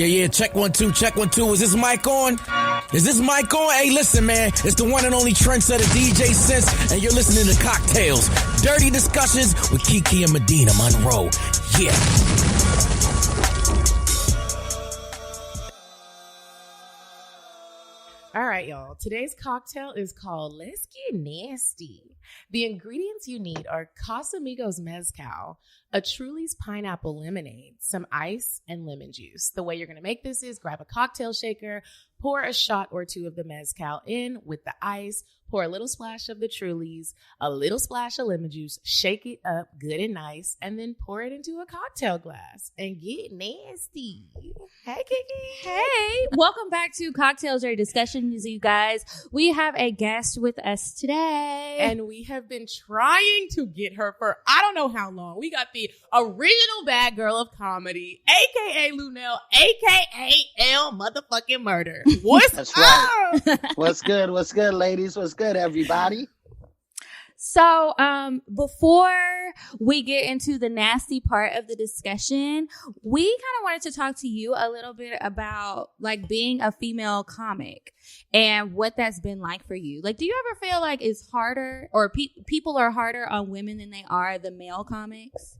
Yeah, check 1 2, check 1 2. Is this mic on? Is this mic on? Hey, listen, man, it's the one and only trendsetter DJ Sense, and you're listening to Cocktails, dirty discussions with Kiki and Medina Monroe. Yeah. All right, y'all. Today's cocktail is called Let's Get Nasty. The ingredients you need are Casamigos Mezcal, a Truly's pineapple lemonade, some ice, and lemon juice. The way you're going to make this is grab a cocktail shaker, pour a shot or two of the Mezcal in with the ice, pour a little splash of the Truly's, a little splash of lemon juice, shake it up good and nice, and then pour it into a cocktail glass and get nasty. Hey, Kiki. Hey, welcome back to Cocktails Dirty Discussions, you guys. We have a guest with us today. And we have been trying to get her for I don't know how long. We got the original bad girl of comedy, a.k.a. Luenell, a.k.a. L motherfucking murder. What's That's up? right. What's good? What's good, ladies? What's good, everybody? So, before we get into the nasty part of the discussion, we kind of wanted to talk to you a little bit about like being a female comic and what that's been like for you. Like, do you ever feel like it's harder or people are harder on women than they are the male comics?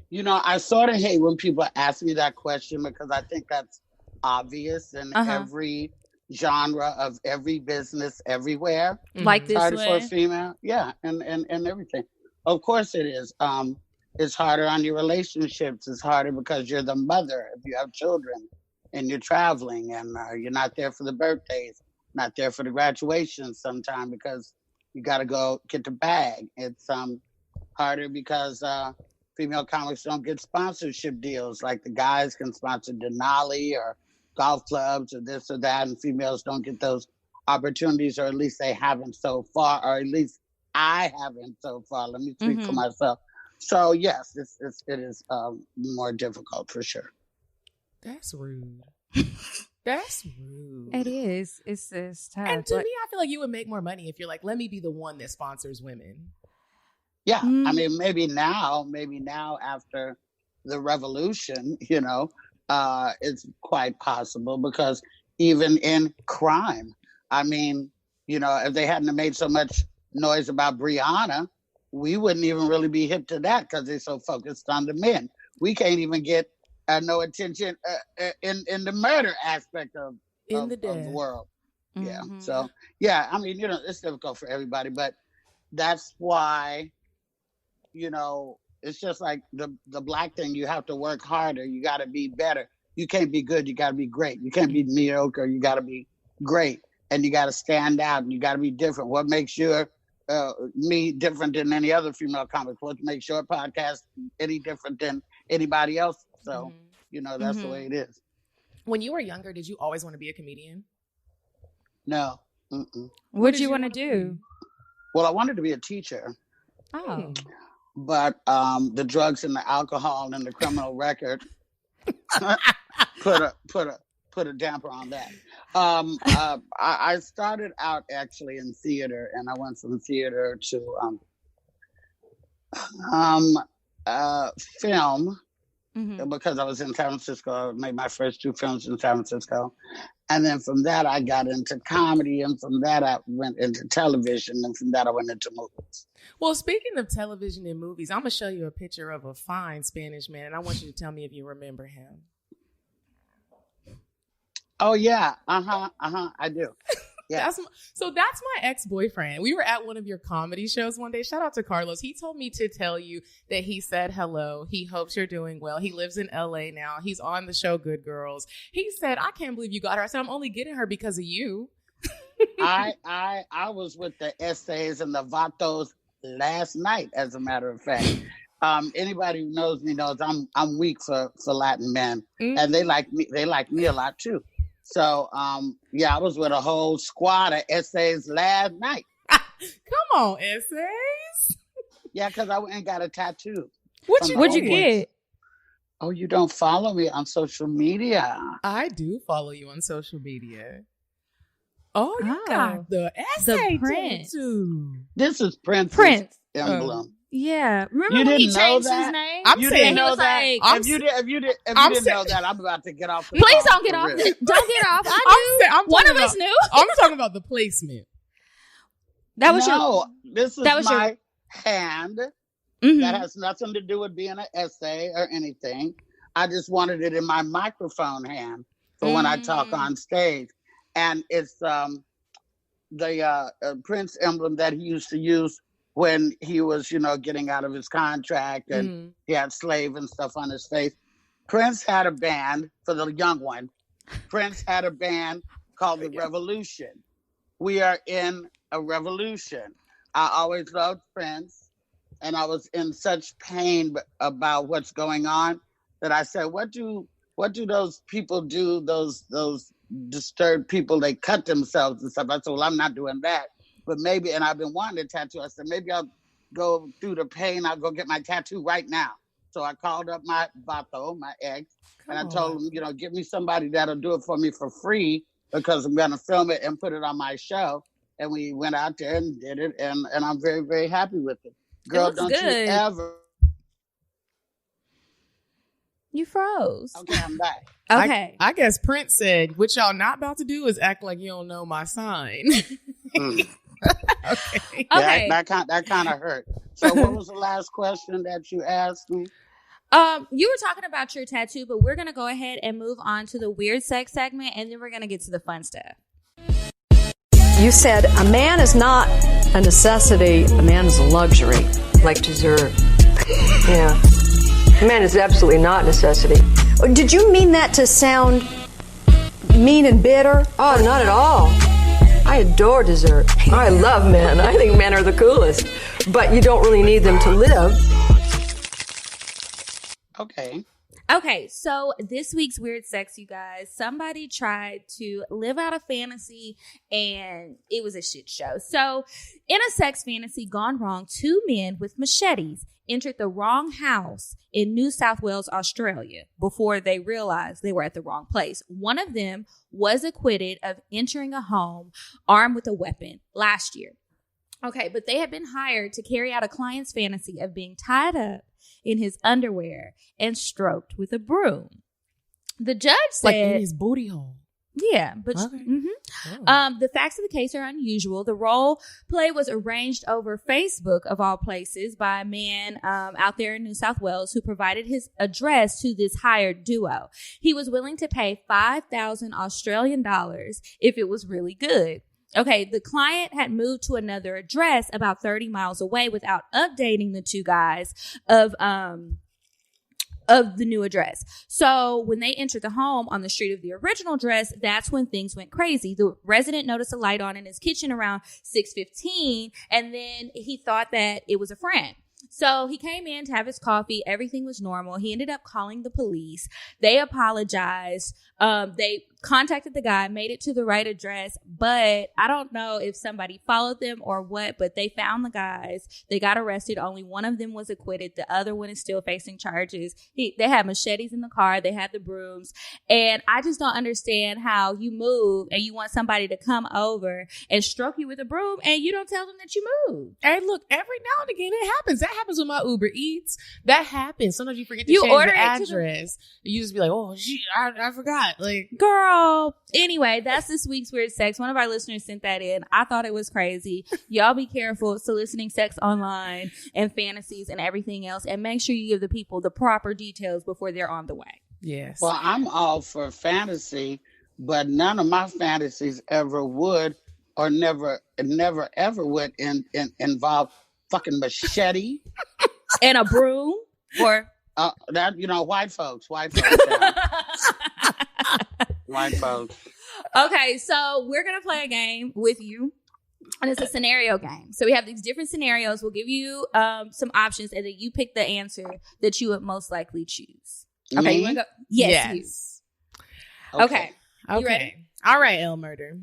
You know, I sort of hate when people ask me that question because I think that's obvious in every genre of every business everywhere. Like this harder way? for a female, yeah, and everything. Of course it is. It's harder on your relationships. It's harder because you're the mother if you have children and you're traveling and you're not there for the birthdays, not there for the graduation sometime because you got to go get the bag. It's harder because female comics don't get sponsorship deals like the guys can sponsor Denali or golf clubs or this or that, and females don't get those opportunities, or at least they haven't so far, or at least I haven't so far. Let me speak for myself. So yes, it is more difficult for sure. That's rude. That's rude. It is. It's tough. And to me, I feel like you would make more money if you're like, let me be the one that sponsors women. Yeah, I mean, maybe now after the revolution, you know, it's quite possible because even in crime, I mean, you know, if they hadn't made so much noise about Brianna, we wouldn't even really be hip to that because they're so focused on the men. We can't even get no attention in the murder aspect of the world. Yeah. So, yeah, I mean, you know, it's difficult for everybody, but that's why, you know, it's just like the black thing. You have to work harder. You got to be better. You can't be good. You got to be great. You can't be mediocre. You got to be great. And you got to stand out. And you got to be different. What makes your me different than any other female comic? What makes your podcast any different than anybody else? So, you know, that's the way it is. When you were younger, did you always want to be a comedian? No. What did you want to do? Well, I wanted to be a teacher. Oh. But the drugs and the alcohol and the criminal record put a damper on that. I started out actually in theater, and I went from theater to film because I was in San Francisco. I made my first 2 films in San Francisco. And then from that, I got into comedy. And from that, I went into television. And from that, I went into movies. Well, speaking of television and movies, I'm going to show you a picture of a fine Spanish man. And I want you to tell me if you remember him. Oh, yeah. I do. Yeah. So that's my ex-boyfriend. We were at one of your comedy shows one day. Shout out to Carlos. He told me to tell you that he said hello. He hopes you're doing well. He lives in LA now. He's on the show Good Girls. He said, I can't believe you got her. I said, I'm only getting her because of you. I was with the essays and the vatos last night, as a matter of fact. Anybody who knows me knows I'm weak for Latin men. And they like me a lot too. So, yeah, I was with a whole squad of essays last night. Come on, essays. Yeah, because I went and got a tattoo. What'd you get? Oh, you don't follow me on social media. I do follow you on social media. Oh, you got the essay tattoo. This is Prince's emblem. Yeah. Remember You when he didn't know changed his that? name? You saying- didn't know was that? like- If you didn't know that, I'm about to get off the Please call don't get for off. real. Don't get off. I knew. I'm One talking of us about- knew. I'm talking about the placement. That was This is that was your- my hand. Mhm. That has nothing to do with being an essay or anything. I just wanted it in my microphone hand for when I talk on stage. And it's the Prince emblem that he used to use when he was, getting out of his contract and he had slave and stuff on his face. Prince had a band, for the young one. Prince had a band called The Revolution. We are in a revolution. I always loved Prince, and I was in such pain about what's going on that I said, what do those people do, those disturbed people? They cut themselves and stuff. I said, well, I'm not doing that. But maybe, and I've been wanting a tattoo. I said, maybe I'll go through the pain. I'll go get my tattoo right now. So I called up my vato, my ex, and I told him, give me somebody that'll do it for me for free because I'm going to film it and put it on my show. And we went out there and did it, and I'm very, very happy with it. Girl, don't good. you ever. You froze. Okay, I'm back. Okay. I guess Prince said, what y'all not about to do is act like you don't know my sign. Okay. Okay. That kind of hurt. So what was the last question that you asked me? You were talking about your tattoo, but we're going to go ahead and move on to the weird sex segment, and then we're going to get to the fun stuff. You said a man is not a necessity, a man is a luxury. Like dessert. Yeah. A man is absolutely not a necessity. Did you mean that to sound mean and bitter? Oh, not at all. I adore dessert. I love men. I think men are the coolest. But you don't really need them to live. Okay, so this week's weird sex, you guys, somebody tried to live out a fantasy and it was a shit show. So in a sex fantasy gone wrong, 2 men with machetes entered the wrong house in New South Wales, Australia, before they realized they were at the wrong place. One of them was acquitted of entering a home armed with a weapon last year. Okay, but they had been hired to carry out a client's fantasy of being tied up in his underwear and stroked with a broom. The judge said, like in his booty hole. Yeah, but Okay. The facts of the case are unusual. The role play was arranged over Facebook, of all places, by a man out there in New South Wales who provided his address to this hired duo. He was willing to pay 5,000 Australian dollars if it was really good. Okay, the client had moved to another address about 30 miles away without updating the two guys of the new address. So when they entered the home on the street of the original address, that's when things went crazy. The resident noticed a light on in his kitchen around 6:15, and then he thought that it was a friend. So he came in to have his coffee. Everything was normal. He ended up calling the police. They apologized. They contacted the guy, made it to the right address, but I don't know if somebody followed them or what, but they found the guys. They got arrested. Only one of them was acquitted. The other one is still facing charges. They had machetes in the car. They had the brooms. And I just don't understand how you move and you want somebody to come over and stroke you with a broom and you don't tell them that you moved. Hey, look, every now and again it happens. That happens with my Uber Eats. That happens. Sometimes you forget to change order the it to address. You just be like, oh, shit, I forgot. Like, girl. Anyway, that's this week's weird sex. One of our listeners sent that in. I thought it was crazy. Y'all be careful soliciting sex online and fantasies and everything else, and make sure you give the people the proper details before they're on the way. yes. Well, I'm all for fantasy, but none of my fantasies ever would or never ever would involve fucking machete And a broom or that white folks. Yeah. White folks. Okay, so we're going to play a game with you. And it's a scenario game. So we have these different scenarios. We'll give you some options, and then you pick the answer that you would most likely choose. Okay, Me? you want to go? Yes. You. Okay. You ready? All right, El Murder.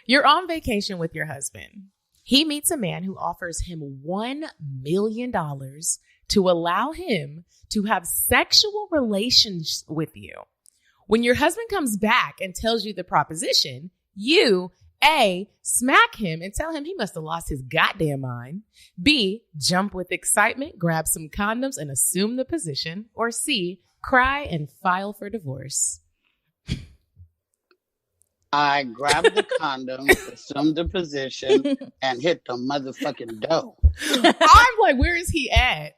You're on vacation with your husband. He meets a man who offers him $1 million to allow him to have sexual relations with you. When your husband comes back and tells you the proposition, you A, smack him and tell him he must have lost his goddamn mind. B, jump with excitement, grab some condoms and assume the position. Or C, cry and file for divorce. I grab the condom, assume the position, and hit the motherfucking dough. I'm like, where is he at?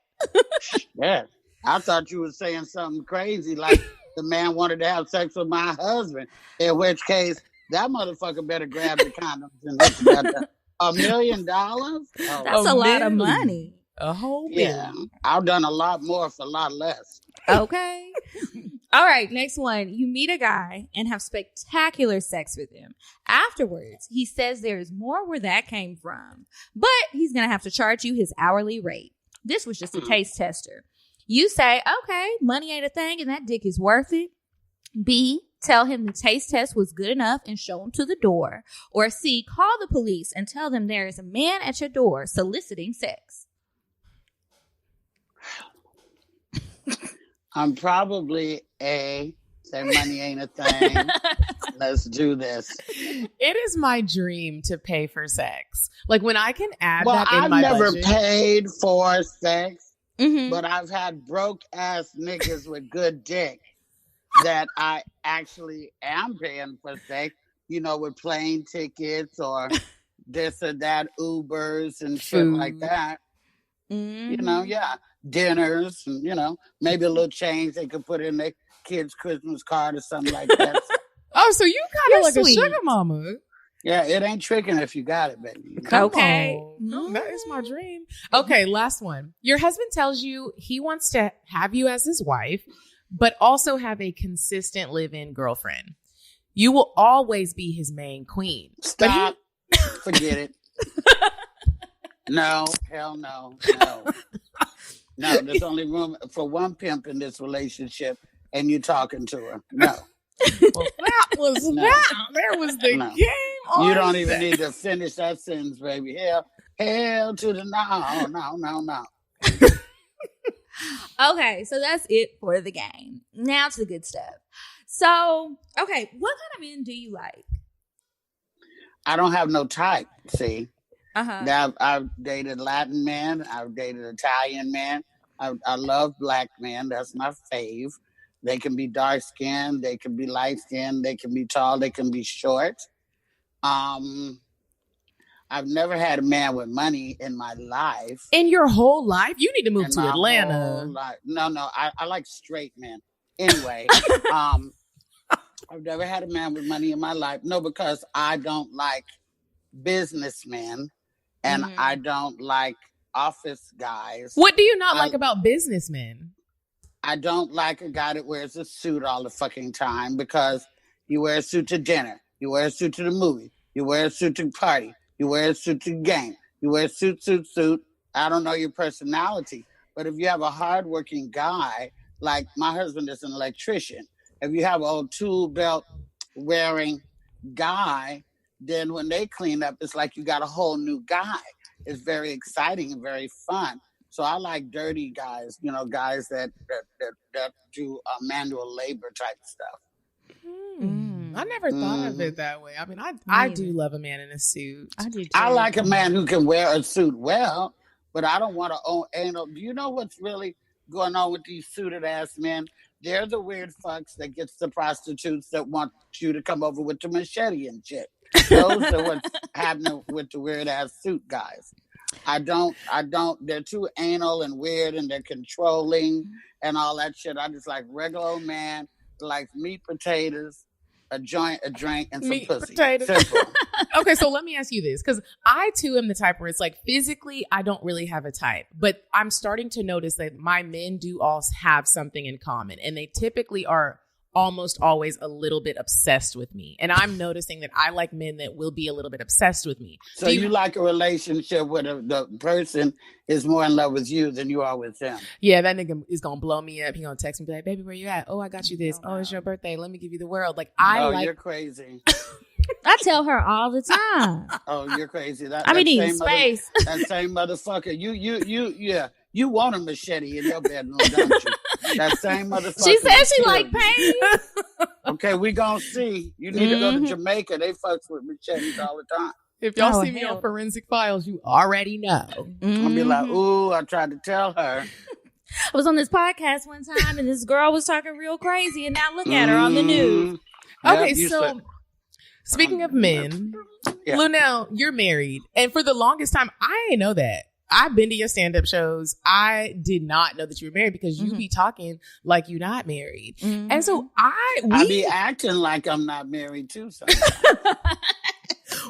Yeah. I thought you were saying something crazy like the man wanted to have sex with my husband, in which case that motherfucker better grab the condoms and hit the dough. $1 million? Oh, That's a lot of money. A whole yeah. million. I've done a lot more for a lot less. Okay. All right, next one. You meet a guy and have spectacular sex with him. Afterwards, he says there is more where that came from, but he's going to have to charge you his hourly rate. This was just a taste tester. You say, okay, money ain't a thing and that dick is worth it. B, tell him the taste test was good enough and show him to the door. Or C, call the police and tell them there is a man at your door soliciting sex. I'm probably A, say money ain't a thing. Let's do this. It is my dream to pay for sex. Like when I can add Well, that in I've my never budget. paid for sex, Mm-hmm. but I've had broke ass niggas with good dick that I actually am paying for sex, you know, with plane tickets or this or that, Ubers and shit Food. like that. Mm-hmm. You know, yeah. Dinners and, you know, maybe a little change they could put in their kid's Christmas card or something like that. Oh, so you kind You're of like sweet. a sugar mama. Yeah, it ain't tricking if you got it, baby. Come Okay. on. That is my dream. Okay, last one. Your husband tells you he wants to have you as his wife, but also have a consistent live-in girlfriend. You will always be his main queen. Stop. Forget it. No, hell no, no. No, there's only room for one pimp in this relationship, and you talking to her. No. Well, that was No. that. There was the No. game on. You don't even need to finish that sentence, baby. Hell to the no. Okay, so that's it for the game. Now to the good stuff. So, okay, what kind of men do you like? I don't have no type, see. Uh-huh. Now, I've dated Latin men. I've dated Italian men. I love black men. That's my fave. They can be dark skinned. They can be light skinned. They can be tall. They can be short. I've never had a man with money in my life. In your whole life? You need to move In to my Atlanta. whole life. No, I like straight men. Anyway, I've never had a man with money in my life. No, because I don't like businessmen and I don't like office guys. What do you not like about businessmen? I don't like a guy that wears a suit all the fucking time, because you wear a suit to dinner, you wear a suit to the movie, you wear a suit to party, you wear a suit to game, you wear a suit. I don't know your personality, but if you have a hardworking guy, like my husband is an electrician, if you have an old tool belt wearing guy, then when they clean up, it's like you got a whole new guy. It's very exciting and very fun. So I like dirty guys, you know, guys that do manual labor type stuff. I never thought of it that way. I mean, I do love a man in a suit. I do too. I like a man who can wear a suit well, but I don't want to own anal. Do you know what's really going on with these suited ass men? They're the weird fucks that gets the prostitutes that want you to come over with the machete and shit. Those are what's happening with the weird ass suit guys. I don't, they're too anal and weird and they're controlling and all that shit. I just like regular old man, like meat, potatoes, a joint, a drink, and some Meat, pussy. potatoes. Simple. Okay, so let me ask you this, because I too am the type where it's like physically I don't really have a type, but I'm starting to notice that my men do all have something in common, and they typically are almost always a little bit obsessed with me. And I'm noticing that I like men that will be a little bit obsessed with me. So you like a relationship where the person is more in love with you than you are with them. Yeah, that nigga is gonna blow me up. He gonna text me, be like, "Baby, where you at? Oh, I got you this. Oh, it's your birthday. Let me give you the world." Like You're crazy. I tell her all the time. Oh, you're crazy. I be needing space. That same motherfucker. You want a machete in your bedroom, don't you? That same motherfucker. She said she like pain. Okay, we gonna see. You need to go to Jamaica. They fucks with machetes all the time. If y'all see me on Forensic Files, you already know. I'll be like, ooh, I tried to tell her. I was on this podcast one time and this girl was talking real crazy, and now look at her on the news. Okay, so speaking of men, Luenell, you're married. And for the longest time, I didn't know that. I've been to your stand-up shows. I did not know that you were married because you be talking like you're not married. And so I be acting like I'm not married too sometimes.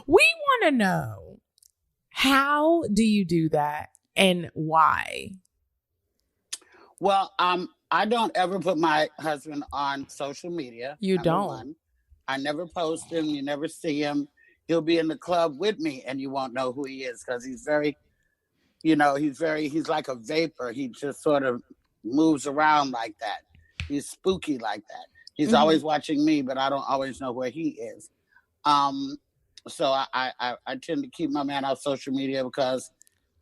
We want to know, how do you do that and why? Well, I don't ever put my husband on social media. You don't? One. I never post him. You never see him. He'll be in the club with me and you won't know who he is because he's very, he's like a vapor. He just sort of moves around like that. He's spooky like that. He's always watching me, but I don't always know where he is. So I tend to keep my man off social media because,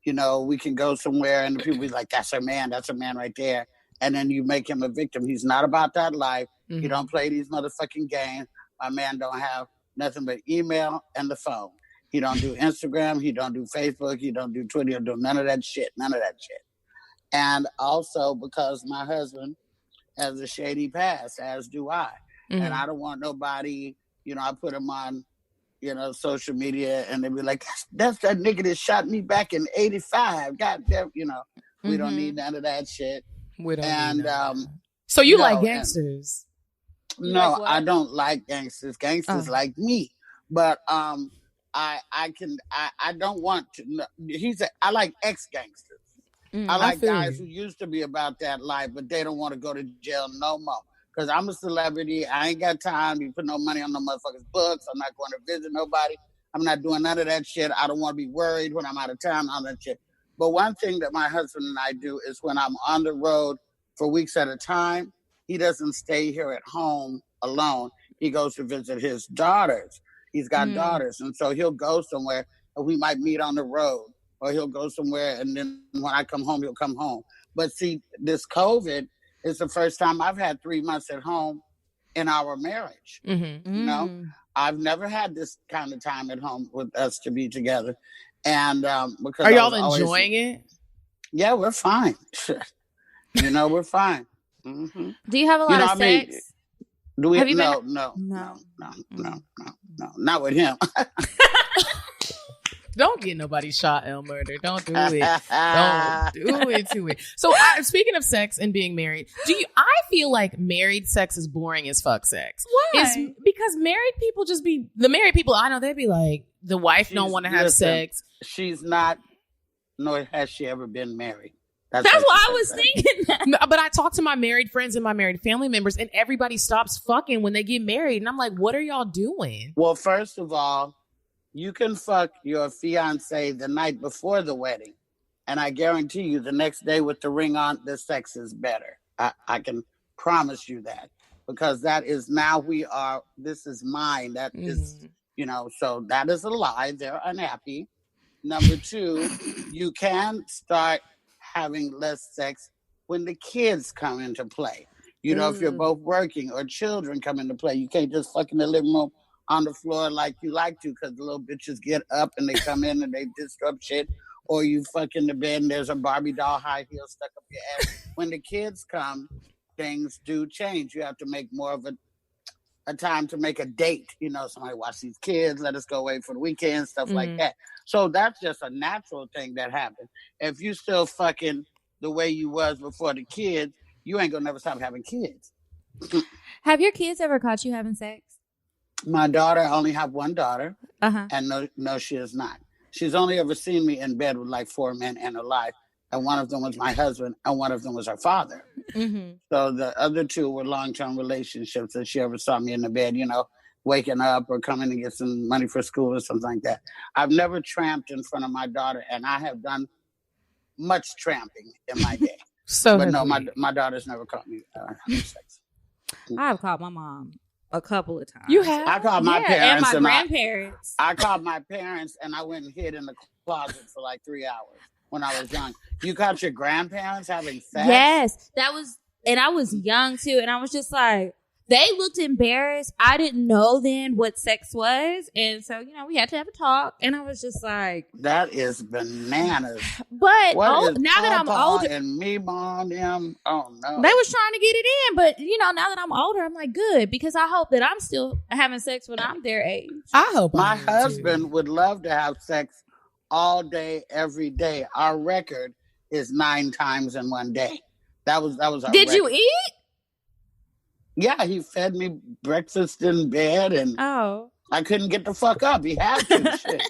we can go somewhere and the people be like, that's a man right there. And then you make him a victim. He's not about that life. He don't play these motherfucking games. My man don't have nothing but email and the phone. He don't do Instagram. He don't do Facebook. He don't do Twitter. He don't do none of that shit. And also because my husband has a shady past, as do I. And I don't want nobody, I put him on, social media and they be like, that's that nigga that shot me back in 85. God damn, we don't need none of that shit. We don't need that. So you like gangsters? No, I don't like gangsters. Gangsters like me. But I don't want to. I like ex-gangsters. I like guys who used to be about that life, but they don't want to go to jail no more. Because I'm a celebrity. I ain't got time to put no money on no motherfuckers' books. I'm not going to visit nobody. I'm not doing none of that shit. I don't want to be worried when I'm out of town, all that shit. But one thing that my husband and I do is when I'm on the road for weeks at a time, he doesn't stay here at home alone. He goes to visit his daughters. He's got daughters. And so he'll go somewhere and we might meet on the road. Or he'll go somewhere and then when I come home, he'll come home. But see, this COVID is the first time I've had 3 months at home in our marriage. I've never had this kind of time at home with us to be together. And because are y'all enjoying it? Yeah, we're fine. We're fine. Do you have a lot of sex? Do we? No, not with him. Don't get nobody shot, El Murder. Don't do it. Don't do it to it. So speaking of sex and being married, I feel like married sex is boring as fuck sex. Why? It's because married people the married people I know, they'd be like, the wife don't want to have sex. She's not, nor has she ever been married. That's why I was thinking that. But I talk to my married friends and my married family members and everybody stops fucking when they get married. And I'm like, what are y'all doing? Well, first of all, you can fuck your fiance the night before the wedding. And I guarantee you the next day with the ring on, the sex is better. I can promise you that. Because that is this is mine. That is, so that is a lie. They're unhappy. Number two, you can start having less sex when the kids come into play. If you're both working or children come into play, you can't just fuck in the living room on the floor like you like to because the little bitches get up and they come in and they disrupt shit. Or you fuck in the bed and there's a Barbie doll high heel stuck up your ass. When the kids come, things do change. You have to make more of a time to make a date. Somebody watch these kids, let us go away for the weekend, stuff like that. So that's just a natural thing that happens. If you still fucking the way you was before the kids, you ain't gonna never stop having kids. Have your kids ever caught you having sex? My daughter, I only have one daughter, and no, she is not. She's only ever seen me in bed with like 4 men in her life, and one of them was my husband, and one of them was her father. So the other 2 were long-term relationships that she ever saw me in the bed, waking up or coming to get some money for school or something like that. I've never tramped in front of my daughter, and I have done much tramping in my day. But no, my daughter's never caught me having sex. I've caught my mom a couple of times. You have? I called my parents and my grandparents. I called my parents and I went and hid in the closet for like 3 hours when I was young. You caught your grandparents having sex? Yes, that was, and I was young too, and I was just like, they looked embarrassed. I didn't know then what sex was. And so, we had to have a talk. And I was just like, that is bananas. But What is now that I'm Papa older, and me, mom, them? Oh no, they was trying to get it in. But now that I'm older, I'm like, good, because I hope that I'm still having sex when I'm their age. I hope my husband would love to have sex all day, every day. Our record is 9 times in one day. That was our Did record. you eat? Yeah, he fed me breakfast in bed, and I couldn't get the fuck up. He had to. Shit.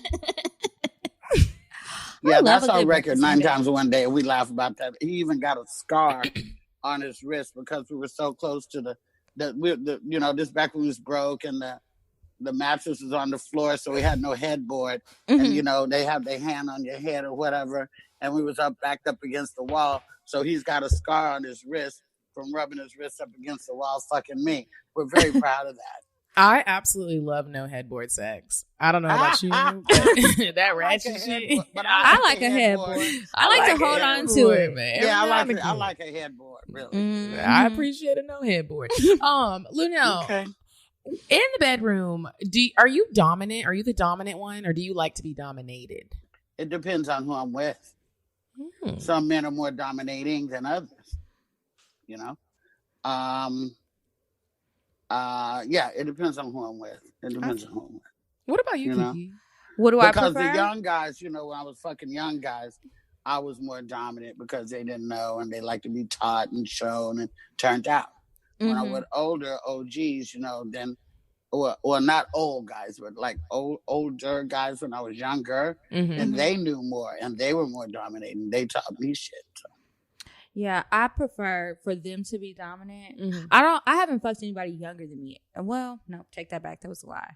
Yeah, that's our record, 9 times in one day. We laugh about that. He even got a scar on his wrist because we were so close to this back room was broke and the mattress was on the floor, so we had no headboard. Mm-hmm. And they have their hand on your head or whatever, and we was backed up against the wall. So he's got a scar on his wrist from rubbing his wrist up against the wall, fucking me. We're very proud of that. I absolutely love no headboard sex. I don't know about you, but that ratchet shit. But I like a headboard. I like to hold on to it, man. Yeah, I like a headboard, really. Mm-hmm. I appreciate a no headboard. Luenell, okay. In the bedroom, are you dominant? Are you the dominant one, or do you like to be dominated? It depends on who I'm with. Some men are more dominating than others. Yeah, it depends on who I'm with. What about you, Kiki? What do I prefer? Because the young guys, when I was fucking young guys, I was more dominant because they didn't know and they like to be taught and shown and turned out. When I was older OGs, then, well, not old guys, but like older guys when I was younger, and they knew more and they were more dominating. They taught me shit. So. Yeah, I prefer for them to be dominant. I haven't fucked anybody younger than me. Well, no, take that back. That was a lie.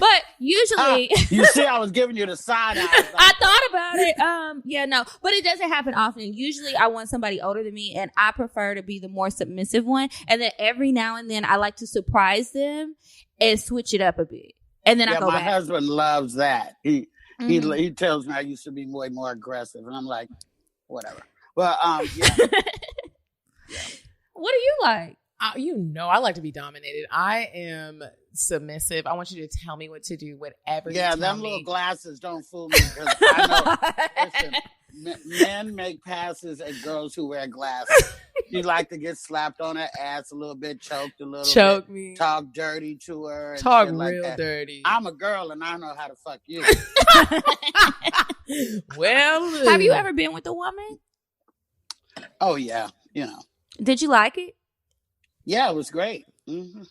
But usually, you see, I was giving you the side eye. I thought about it. Yeah, no, but it doesn't happen often. Usually, I want somebody older than me, and I prefer to be the more submissive one. And then every now and then, I like to surprise them and switch it up a bit. And then I go back. My husband loves that. He tells me I used to be way more aggressive, and I'm like, whatever. Well, yeah. What do you like? I like to be dominated. I am submissive. I want you to tell me what to do, whatever you tell them me. little glasses don't fool me. Because I know, listen, men make passes at girls who wear glasses. You like to get slapped on her ass a little bit, choked a little bit, me, talk dirty to her, and talk shit real like that. dirty. I'm a girl and I know how to fuck you. Well, have you ever been with a woman? Oh yeah, Did you like it? Yeah, it was great. Mm-hmm.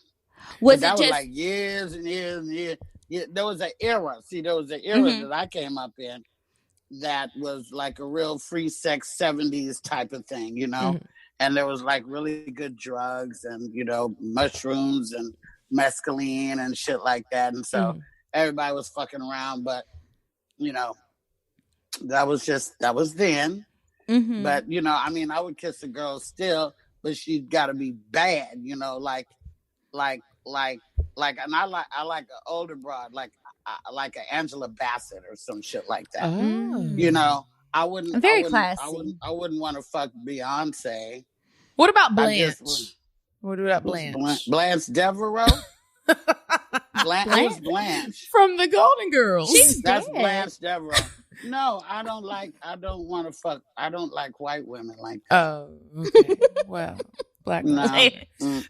Was that was like years and years and years. Yeah, there was an era. See, there was an era that I came up in that was like a real free sex 70s type of thing, And there was like really good drugs and, mushrooms and mescaline and shit like that. And so everybody was fucking around, but, that was then. But, I would kiss a girl still, but she's got to be bad, and I like an older broad, like an Angela Bassett or some shit like that. I wouldn't. Very classy. I wouldn't want to fuck Beyonce. What about Blanche? What about Blanche? Blanche Devereaux. Blanche from the Golden Girls. That's dead. Blanche Devereaux. No, I don't want to fuck. I don't like white women like that. Oh, okay. Well, black no.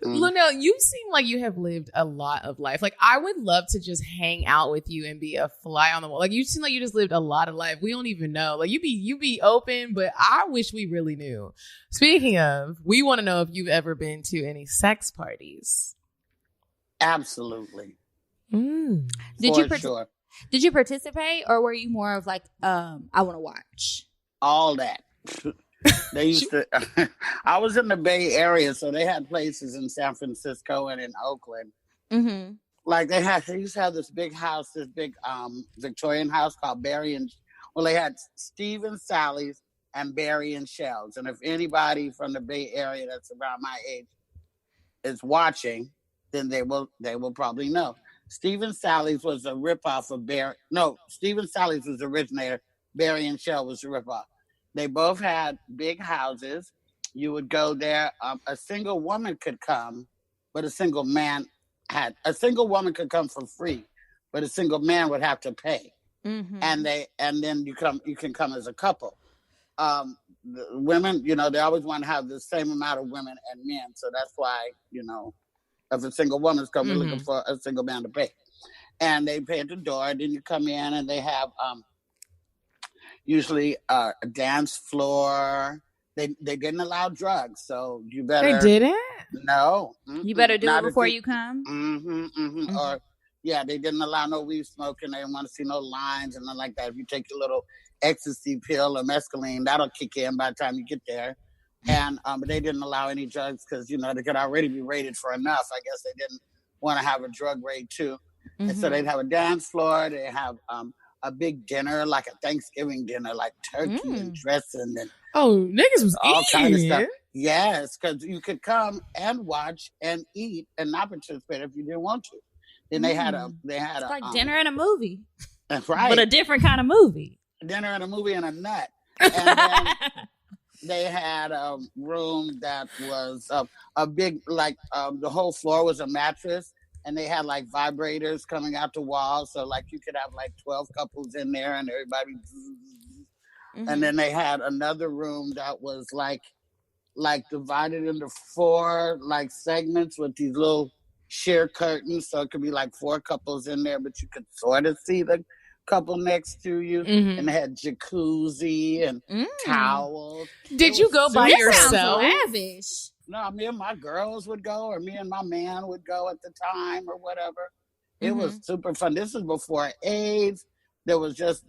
Luenell, you seem like you have lived a lot of life. Like, I would love to just hang out with you and be a fly on the wall. Like, you seem like you just lived a lot of life. We don't even know. Like, you be open, but I wish we really knew. Speaking of, we want to know if you've ever been to any sex parties. Absolutely. Sure. Did you participate, or were you more of like, I want to watch? All that. They used to. I was in the Bay Area, so they had places in San Francisco and in Oakland. Like they used to have this big house, this big Victorian house called Barry and. Well, they had Steve and Sally's and Barry and Shell's, and if anybody from the Bay Area that's around my age is watching, then they will probably know. Steve and Sally's was a ripoff of Barry. No, Steve and Sally's was the originator. Barry and Shell was the ripoff. They both had big houses. You would go there. A single woman could come but a single woman could come for free, but a single man would have to pay. Mm-hmm. And then you can come as a couple. The women, they always want to have the same amount of women and men. So that's why, if a single woman's coming looking for a single man to pay. And they pay at the door, then you come in and they have usually a dance floor. They didn't allow drugs, so you better. They didn't? No. You better do it before you come. Or they didn't allow no weed smoking. They didn't want to see no lines and nothing like that. If you take your little ecstasy pill or mescaline, that'll kick in by the time you get there. And but they didn't allow any drugs because they could already be rated for enough. I guess they didn't want to have a drug raid too. And so they'd have a dance floor. They have a big dinner, like a Thanksgiving dinner, like turkey and dressing and niggas was all kind of eating. stuff. Yes, because you could come and watch and eat and not participate if you didn't want to. Then they had it's like dinner and a movie, right? But a different kind of movie. Dinner and a movie and a nut. And then they had a room that was a big, like the whole floor was a mattress. And they had like vibrators coming out the wall. So like you could have like 12 couples in there and everybody. And then they had another room that was like divided into 4 like segments with these little sheer curtains. So it could be like 4 couples in there, but you could sort of see the couple next to you. And they had jacuzzi and towels. Did you go by yourself? Sounds lavish. No, me and my girls would go, or me and my man would go at the time, or whatever. It was super fun. This is before AIDS. There was just,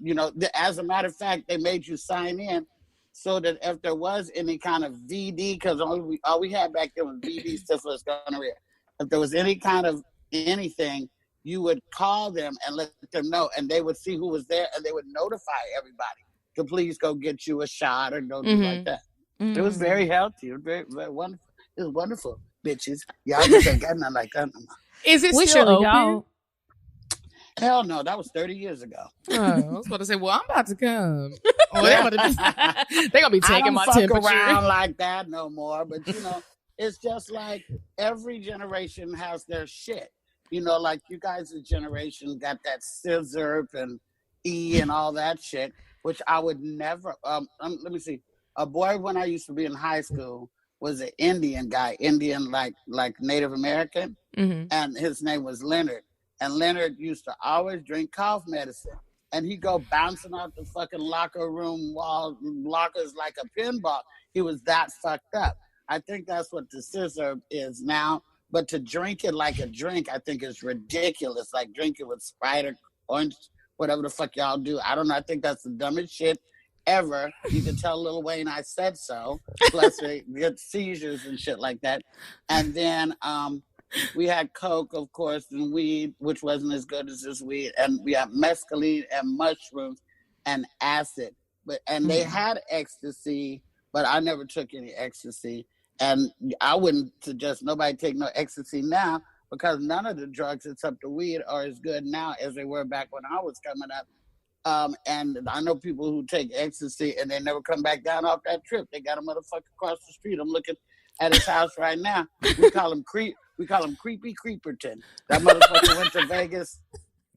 as a matter of fact, they made you sign in so that if there was any kind of VD, because all we had back then was VD, syphilis, gonorrhea. If there was any kind of anything, you would call them and let them know, and they would see who was there, and they would notify everybody to please go get you a shot or go do like that. It was very healthy. It was very, very wonderful. It was wonderful, bitches. Y'all just ain't got nothing like that no more. Is it still open? Don't. Hell no, that was 30 years ago. I was about to say, well, I'm about to come. They're gonna be taking my temperature. I don't fuck around like that no more. But it's just like every generation has their shit. Like you guys' generation got that scissor and E and all that shit, which I would never. Let me see. A boy when I used to be in high school was an Indian guy, like Native American, and his name was Leonard. And Leonard used to always drink cough medicine, and he'd go bouncing out the fucking locker room wall lockers like a pinball. He was that fucked up. I think that's what the scissor is now. But to drink it like a drink, I think is ridiculous. Like drink it with Sprite or orange, whatever the fuck y'all do. I don't know. I think that's the dumbest shit ever. You can tell Lil Wayne I said so. Plus they get seizures and shit like that. And then we had coke, of course, and weed, which wasn't as good as this weed. And we had mescaline and mushrooms and acid. And they had ecstasy, but I never took any ecstasy. And I wouldn't suggest nobody take no ecstasy now, because none of the drugs except the weed are as good now as they were back when I was coming up. And I know people who take ecstasy and they never come back down off that trip. They got a motherfucker across the street. I'm looking at his house right now. We call him Creepy Creeperton. That motherfucker went to Vegas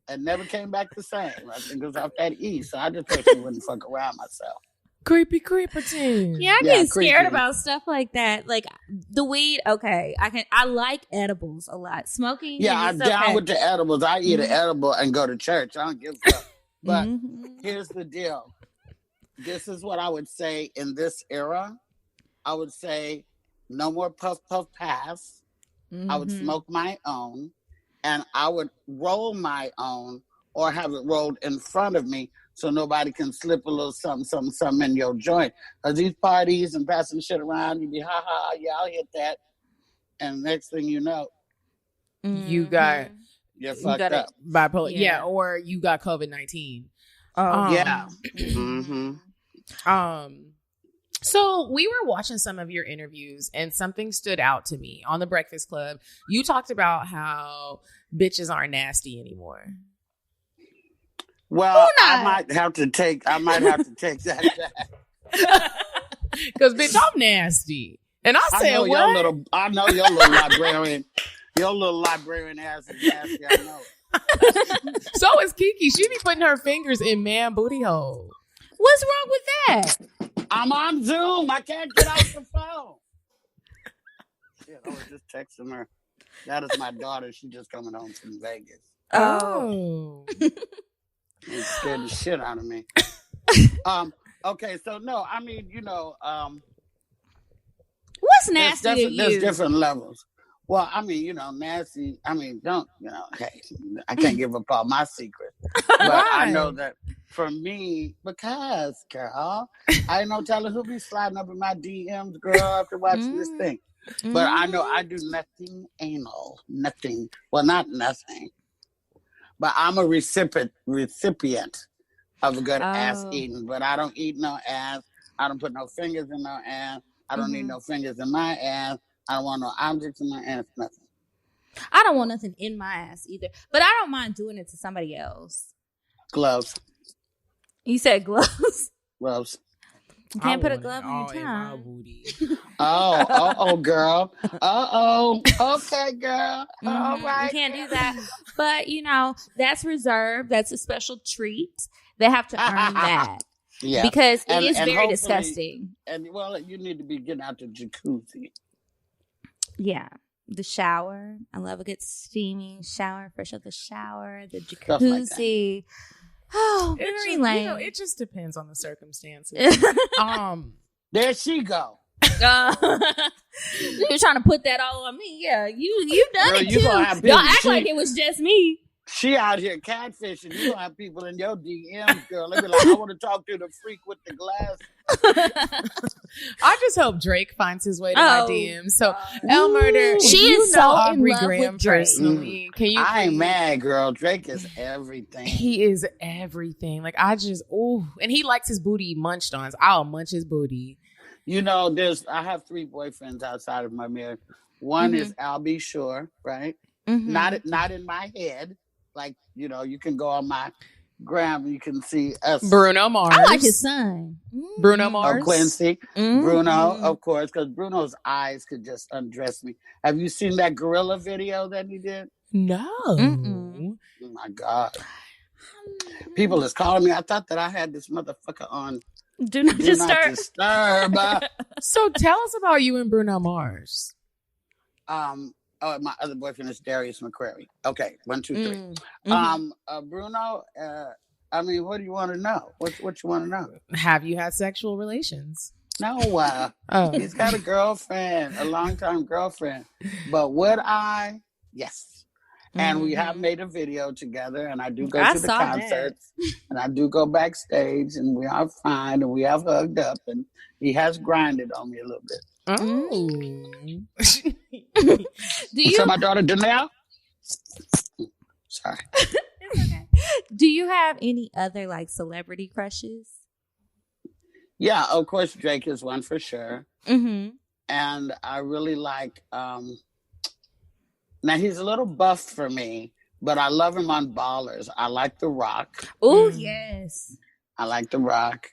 and never came back the same. I think it was off that E. So I just personally wouldn't fuck around myself. Creepy Creeperton. Yeah, I get scared about stuff like that. Like the weed, okay. I like edibles a lot. Smoking. Yeah, I'm down with the edibles. I eat an edible and go to church. I don't give a fuck. But here's the deal. This is what I would say in this era. I would say no more puff, puff, pass. I would smoke my own, and I would roll my own or have it rolled in front of me so nobody can slip a little something in your joint. Because these parties and passing shit around, you be, ha, yeah, I'll hit that. And next thing you know, you got... You're fucked up. Bipolar. Yeah, or you got COVID-19. Yeah. So we were watching some of your interviews and something stood out to me on the Breakfast Club. You talked about how bitches aren't nasty anymore. Well, I might have to take that back. Because bitch, I'm nasty. And I said, what? I know your little librarian. Your little librarian ass is nasty, I know. So is Kiki. She be putting her fingers in man booty hole. What's wrong with that? I'm on Zoom. I can't get off the phone. Shit, I was just texting her. That is my daughter. She's just coming home from Vegas. Oh. It scared the shit out of me. Okay, so no, I mean, What's nasty to you? There's different levels. Well, I mean, nasty. I mean, hey, I can't give up all my secrets. But I know that for me, because, girl, I ain't no telling who be sliding up in my DMs, girl, after watching this thing. But I know I do nothing anal. Nothing. Well, not nothing. But I'm a recipient of a good ass eating. But I don't eat no ass. I don't put no fingers in no ass. I don't need no fingers in my ass. I don't want no objects in my ass, nothing. I don't want nothing in my ass either. But I don't mind doing it to somebody else. Gloves. You said gloves? Gloves. You can't put a glove on your tongue. Oh, girl. Okay, girl. All right. You can't do that. But, that's reserved. That's a special treat. They have to earn that. Yeah. Because it is very disgusting. And, you need to be getting out the jacuzzi. Yeah. The shower. I love a good steamy shower. Fresh out the shower. The jacuzzi. Like oh, very lame. It just depends on the circumstances. There she go. You're trying to put that all on me. Yeah, you done it too. Y'all act like it was just me. She out here catfishing. You gonna have people in your DMs, girl. They be like, I want to talk to the freak with the glass. I just hope Drake finds his way to my DMs. So, L Murder, she is so Aubrey Graham personally. Can you? I ain't mad, girl. Drake is everything. He is everything. Like and he likes his booty munched on. So I'll munch his booty. I have 3 boyfriends outside of my marriage. One is Al B. Sure, right? Not in my head. Like, you can go on my gram, you can see us. Bruno Mars. I like his son. Bruno Mars. Oh, Quincy. Bruno, of course, because Bruno's eyes could just undress me. Have you seen that gorilla video that he did? No. Oh, my God. People is calling me. I thought that I had this motherfucker on. Do not disturb. So tell us about you and Bruno Mars. My other boyfriend is Darius McCrary. Okay, 1, 2, 3. Bruno, what do you want to know? What you want to know? Have you had sexual relations? No. He's got a girlfriend, a longtime girlfriend. But would I? Yes. And we have made a video together, and I do go to the concerts, and I do go backstage, and we are fine, and we have hugged up, and he has grinded on me a little bit. Oh. Do you? So my daughter Luenell. Sorry. It's okay. Do you have any other celebrity crushes? Yeah, of course Drake is one for sure. And I really like. Now he's a little buff for me, but I love him on Ballers. I like The Rock. Oh yes. I like The Rock,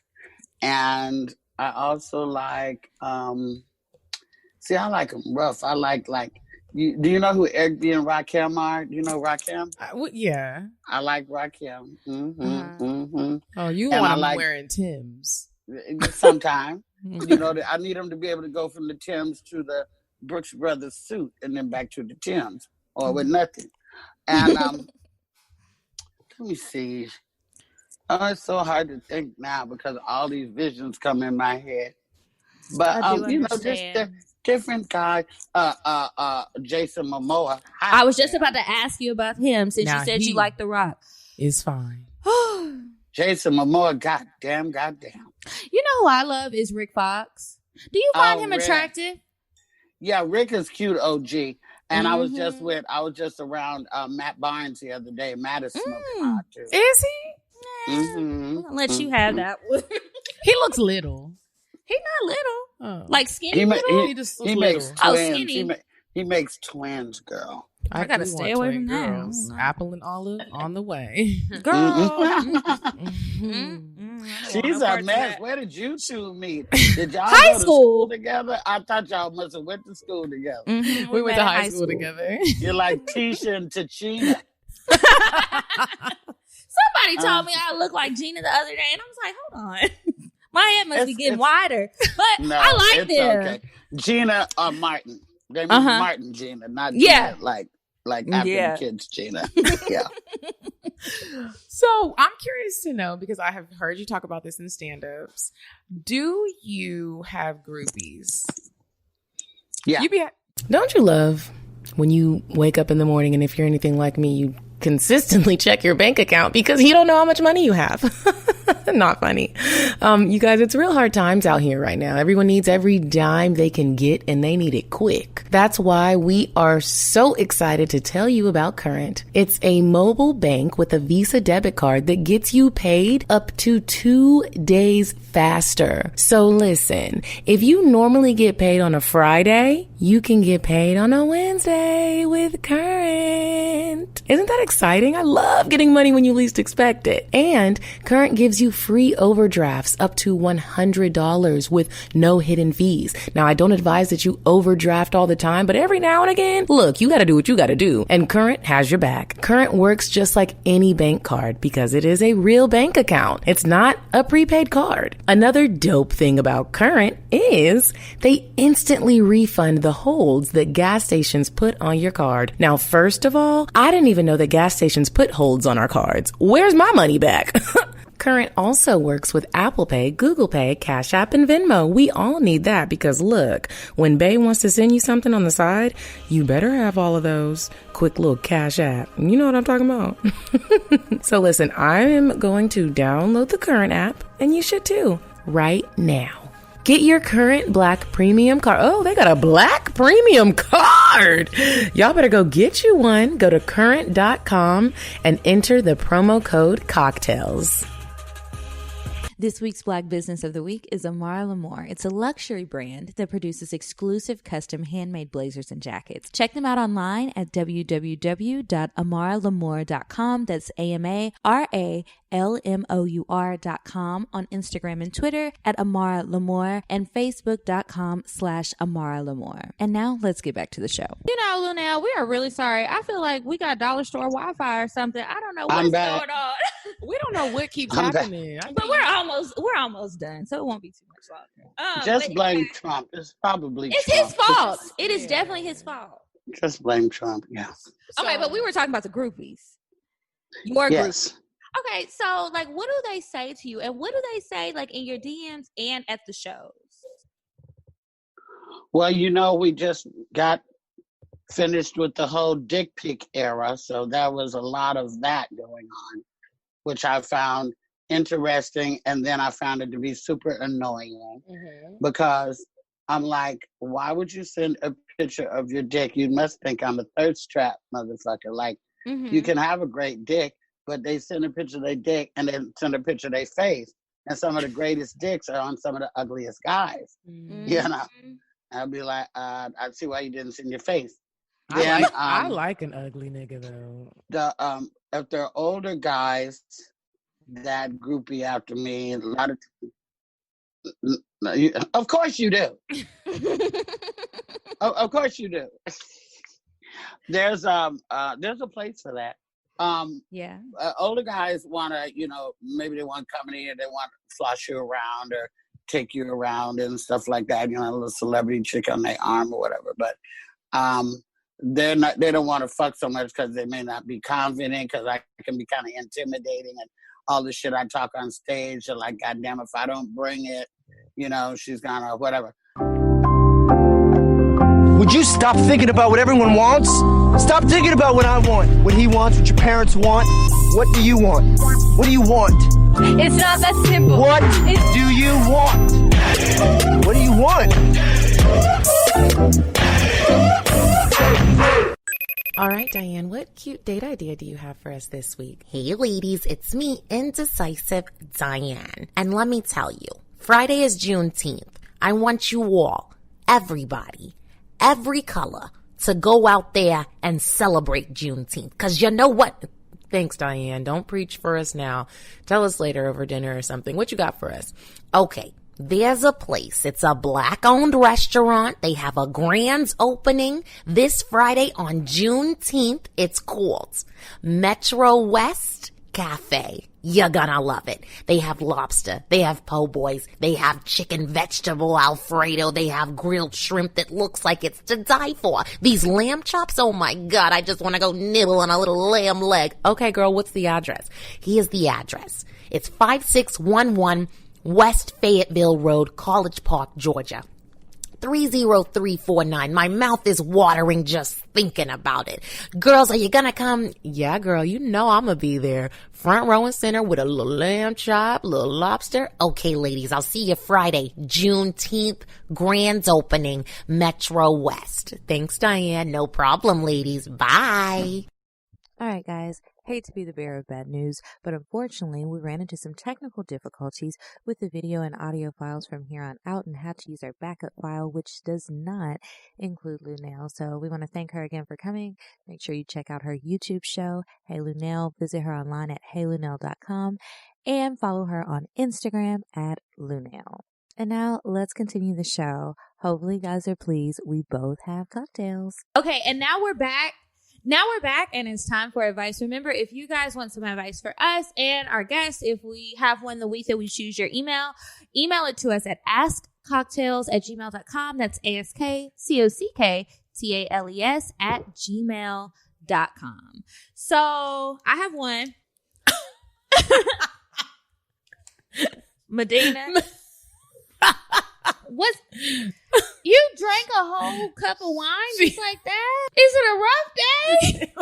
and I also like. I like him rough. I like. Do you know who Eric B and Rakim are? Do you know Rakim? Yeah. I like Rakim. Oh, you want him wearing Timbs? Sometime. I need him to be able to go from the Timbs to the Brooks Brothers suit and then back to the Timbs or with nothing. And let me see. Oh, it's so hard to think now because all these visions come in my head. But just different guys. Jason Momoa. I was just about to ask you about him since you said you like The Rock. It's fine. Jason Momoa, goddamn. You know who I love is Rick Fox. Do you find him attractive? Yeah, Rick is cute, OG. And I was just around Matt Barnes the other day. Matt is smoking hot too. Is he? I'll let you have that one. He looks little. He's not little. Oh. Like skinny little? He makes twins. Skinny. He makes twins, girl. I gotta do stay want away twin from that. girls. Apple and olive on the way. Girl. She's a mess. Where did you two meet? Did y'all High go to school. school together? I thought y'all must have went to school together. Mm-hmm. We went to high school together. You're like Tisha and Tachina. Somebody told me I looked like Gina the other day, and I was like, hold on. My head must be getting wider. But No, I like them. Okay. Gina or Martin. They mean Martin Gina, not Gina, like African kids Gina. Yeah. So I'm curious to know, because I have heard you talk about this in stand-ups. Do you have groupies? Yeah. Don't you love when you wake up in the morning and if you're anything like me, you consistently check your bank account because you don't know how much money you have? Not funny. You guys, it's real hard times out here right now. Everyone needs every dime they can get, and they need it quick. That's why we are so excited to tell you about Current. It's a mobile bank with a Visa debit card that gets you paid up to 2 days faster. So listen, if you normally get paid on a Friday, you can get paid on a Wednesday with Current. Isn't that exciting? I love getting money when you least expect it. And Current gives you free overdrafts up to $100 with no hidden fees. Now, I don't advise that you overdraft all the time, but every now and again, look, you got to do what you got to do. And Current has your back. Current works just like any bank card because it is a real bank account. It's not a prepaid card. Another dope thing about Current is they instantly refund the holds that gas stations put on your card. Now, first of all, I didn't even know that gas stations put holds on our cards. Where's my money back? Current also works with Apple Pay, Google Pay, Cash App, and Venmo. We all need that because look, when Bae wants to send you something on the side, you better have all of those. Quick little Cash App. You know what I'm talking about. So listen, I am going to download the Current app, and you should too, right now. Get your Current Black Premium card. Oh, they got a Black Premium card. Y'all better go get you one. Go to current.com and enter the promo code COCKTALES. This week's Black Business of the Week is Amara L'Amour. It's a luxury brand that produces exclusive custom handmade blazers and jackets. Check them out online at www.amaralamour.com. That's AMARALMOUR.com, on Instagram and Twitter at Amara L'Amour, and Facebook.com/Amara L'Amour. And now let's get back to the show. You know, Luenell, we are really sorry. I feel like we got dollar store Wi-Fi or something. I don't know what's going on. We don't know what keeps happening. But we're almost done, so it won't be too much longer. Just blame Trump. It's probably Trump. His fault. It is definitely his fault. Just blame Trump. Yeah. Okay, but we were talking about the groupies. Your yes. groupies. Okay, so like, what do they say to you, and what do they say like in your DMs and at the shows? Well, you know, we just got finished with the whole dick pic era, so there was a lot of that going on, which I found interesting, and then I found it to be super annoying because I'm like, why would you send a picture of your dick? You must think I'm a thirst trap motherfucker. Like, you can have a great dick, but they send a picture of their dick and then send a picture of their face. And some of the greatest dicks are on some of the ugliest guys. You know? I'd be like, I see why you didn't send your face. Then, I like an ugly nigga though. If they're older guys that groupie after me, a lot of course you do. Of course you do. There's a place for that. Older guys want to, you know, maybe they want company or they want to floss you around or take you around and stuff like that. You know, a little celebrity chick on their arm or whatever. But they don't want to fuck so much because they may not be confident, because I can be kind of intimidating and all the shit I talk on stage. They're like, goddamn, if I don't bring it, you know, she's gonna whatever. Would you stop thinking about what everyone wants? Stop thinking about what I want, what he wants, what your parents want. What do you want? What do you want? It's not that simple. What do you want? What do you want? All right, Diane, what cute date idea do you have for us this week? Hey ladies, it's me, Indecisive Diane. And let me tell you, Friday is Juneteenth. I want you all, everybody, every color, to go out there and celebrate Juneteenth. Because you know what? Thanks, Diane. Don't preach for us now. Tell us later over dinner or something. What you got for us? Okay, there's a place. It's a Black-owned restaurant. They have a grand opening this Friday on Juneteenth. It's called Metro West Cafe. You're gonna love it. They have lobster. They have po' boys. They have chicken vegetable Alfredo. They have grilled shrimp that looks like it's to die for. These lamb chops, oh my God, I just want to go nibble on a little lamb leg. Okay, girl, what's the address? Here's the address. It's 5611 West Fayetteville Road, College Park, Georgia. 30349. My mouth is watering just thinking about it. Girls, are you gonna come? Yeah, girl, you know I'm gonna be there. Front row and center with a little lamb chop, little lobster. Okay, ladies, I'll see you Friday, Juneteenth, grand opening, Metro West. Thanks, Diane. No problem, ladies. Bye. All right, guys. Hate to be the bearer of bad news, but unfortunately we ran into some technical difficulties with the video and audio files from here on out and had to use our backup file, which does not include Luenell. So we want to thank her again for coming. Make sure you check out her YouTube show, Hey Luenell. Visit her online at heylunell.com and follow her on Instagram at Luenell. And now let's continue the show. Hopefully you guys are pleased. We both have cocktails. Okay, and now we're back. And it's time for advice. Remember, if you guys want some advice for us and our guests, if we have one the week that we choose your email it to us at askcocktails@gmail.com. That's askcocktails@gmail.com. So I have one. Medina. What? You drank a whole cup of wine just like that? Is it a rough day?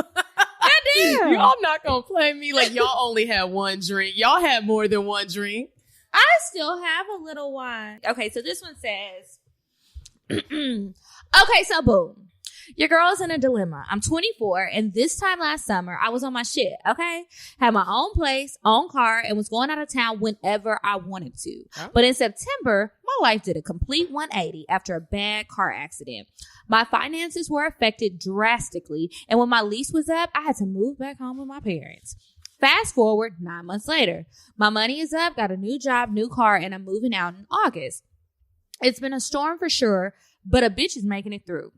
Goddamn. Y'all not gonna play me like y'all only had one drink. Y'all had more than one drink. I still have a little wine. Okay, so this one says, okay, so boom. Your girl's in a dilemma. I'm 24, and this time last summer, I was on my shit, okay? Had my own place, own car, and was going out of town whenever I wanted to. Oh. But in September, my life did a complete 180 after a bad car accident. My finances were affected drastically, and when my lease was up, I had to move back home with my parents. Fast forward 9 months later. My money is up, got a new job, new car, and I'm moving out in August. It's been a storm for sure, but a bitch is making it through.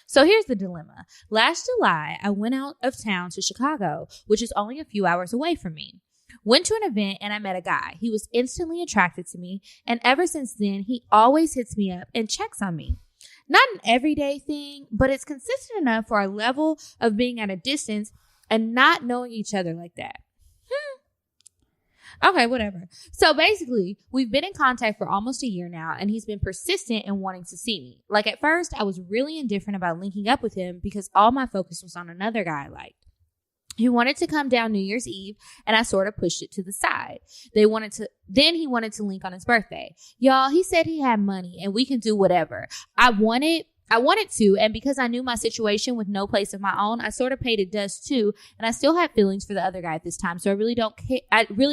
So here's the dilemma. Last July, I went out of town to Chicago, which is only a few hours away from me. Went to an event and I met a guy. He was instantly attracted to me, and ever since then, he always hits me up and checks on me. Not an everyday thing, but it's consistent enough for our level of being at a distance and not knowing each other like that. Okay, whatever. So basically, we've been in contact for almost a year now, and he's been persistent in wanting to see me. Like at first, I was really indifferent about linking up with him because all my focus was on another guy I liked. He wanted to come down New Year's Eve, and I sort of pushed it to the side. Then he wanted to link on his birthday. Y'all, he said he had money, and we can do whatever. I wanted to, and because I knew my situation with no place of my own, I sort of paid it dust too, and I still had feelings for the other guy at this time, so I really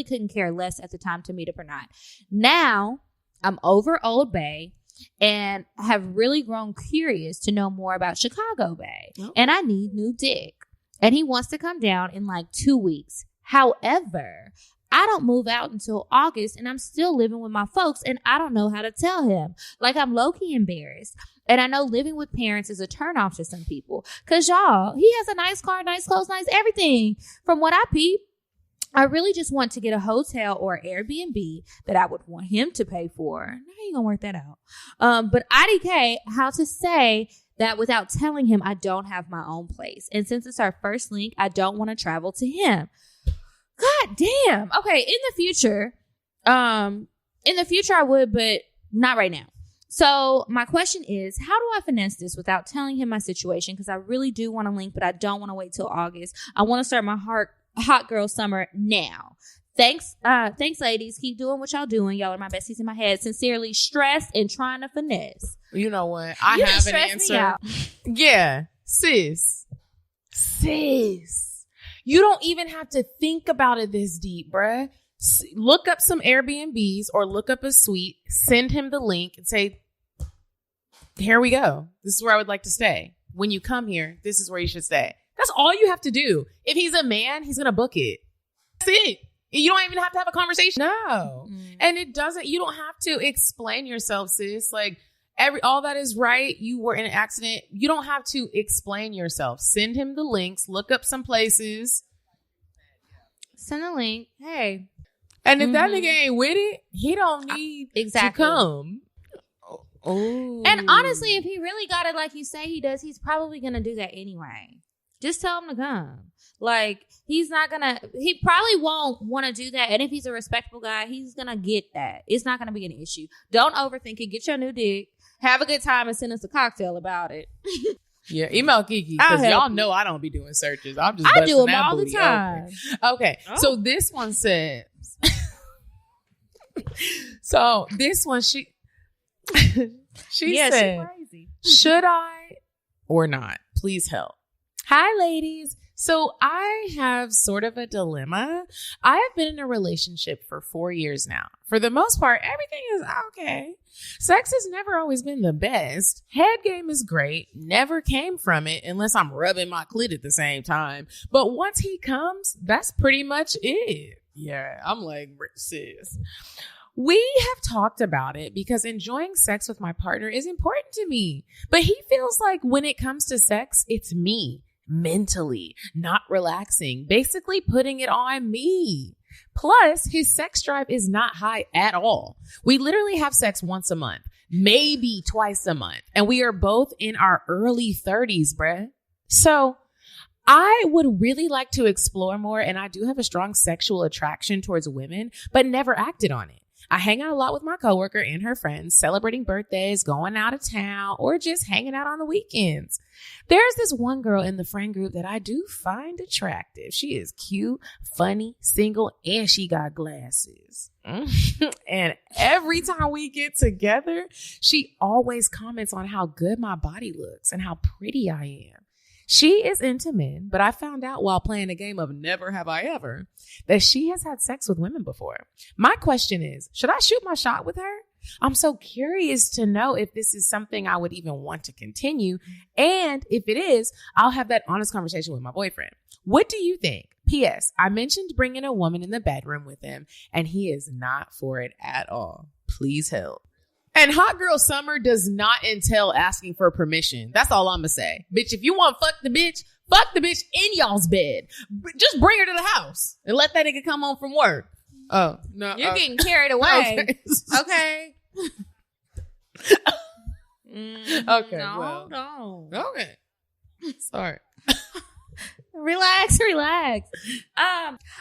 couldn't care less at the time to meet up or not. Now, I'm over Old Bay and have really grown curious to know more about Chicago Bay, and I need new dick. And he wants to come down in like 2 weeks. However, I don't move out until August, and I'm still living with my folks, and I don't know how to tell him. Like, I'm low-key embarrassed. And I know living with parents is a turnoff to some people. Because, y'all, he has a nice car, nice clothes, nice everything. From what I peep, I really just want to get a hotel or Airbnb that I would want him to pay for. Now you gonna work that out. But IDK, how to say that without telling him I don't have my own place. And since it's our first link, I don't want to travel to him. God damn. Okay, in the future I would, but not right now. So my question is, how do I finesse this without telling him my situation? Because I really do want to link, but I don't want to wait till August. I want to start my hot girl summer now. Thanks, ladies. Keep doing what y'all doing. Y'all are my besties in my head. Sincerely, stressed and trying to finesse. You know what? I have an answer. Yeah, sis. You don't even have to think about it this deep, bruh. Look up some Airbnbs or look up a suite, send him the link and say, here we go. This is where I would like to stay. when you come here, this is where you should stay. That's all you have to do. If he's a man, he's going to book it. That's it. You don't even have to have a conversation. No. And you don't have to explain yourself, sis. Like, all that is right. You were in an accident. You don't have to explain yourself. Send him the links. Look up some places. Send a link. Hey. And if that nigga ain't with it, he don't need to come. Oh. And honestly, if he really got it like you say he does, he's probably going to do that anyway. Just tell him to come. Like, he probably won't want to do that. And if he's a respectable guy, he's going to get that. It's not going to be an issue. Don't overthink it. Get your new dick. Have a good time and send us a cocktail about it. Yeah, email Kiki, because y'all know I don't be doing searches. I do them all the time. Okay. So this one says, so this one, she said, should I or not? Please help. Hi, ladies. So I have sort of a dilemma. I have been in a relationship for 4 years now. For the most part, everything is okay. Sex has never always been the best. Head game is great. Never came from it unless I'm rubbing my clit at the same time. But once he comes, that's pretty much it. Yeah, I'm like, sis. We have talked about it because enjoying sex with my partner is important to me. But he feels like when it comes to sex, it's me. Mentally, not relaxing, basically putting it on me. Plus, his sex drive is not high at all. We literally have sex once a month, maybe twice a month, and we are both in our early 30s, bruh. So I would really like to explore more, and I do have a strong sexual attraction towards women, but never acted on it. I hang out a lot with my coworker and her friends, celebrating birthdays, going out of town, or just hanging out on the weekends. There's this one girl in the friend group that I do find attractive. She is cute, funny, single, and she got glasses. And every time we get together, she always comments on how good my body looks and how pretty I am. She is into men, but I found out while playing a game of Never Have I Ever that she has had sex with women before. My question is, should I shoot my shot with her? I'm so curious to know if this is something I would even want to continue. And if it is, I'll have that honest conversation with my boyfriend. What do you think? P.S. I mentioned bringing a woman in the bedroom with him, and he is not for it at all. Please help. And hot girl summer does not entail asking for permission. That's all I'm going to say. Bitch, if you want to fuck the bitch in y'all's bed. Just bring her to the house and let that nigga come home from work. Oh, no. You're getting carried away. Okay. Okay. No, well. no. Okay. Sorry. Relax.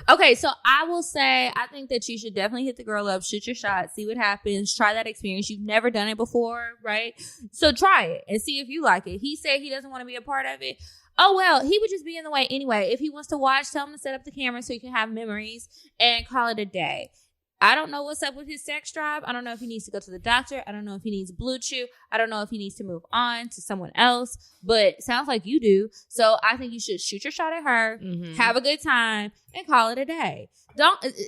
Okay, so I will say, I think that you should definitely hit the girl up, shoot your shot, see what happens, try that experience. You've never done it before, right? So try it and see if you like it. He said he doesn't want to be a part of it. Oh, well, he would just be in the way anyway. If he wants to watch, tell him to set up the camera so you can have memories and call it a day. I don't know what's up with his sex drive. I don't know if he needs to go to the doctor. I don't know if he needs Blue Chew. I don't know if he needs to move on to someone else, but sounds like you do. So I think you should shoot your shot at her, have a good time, and call it a day.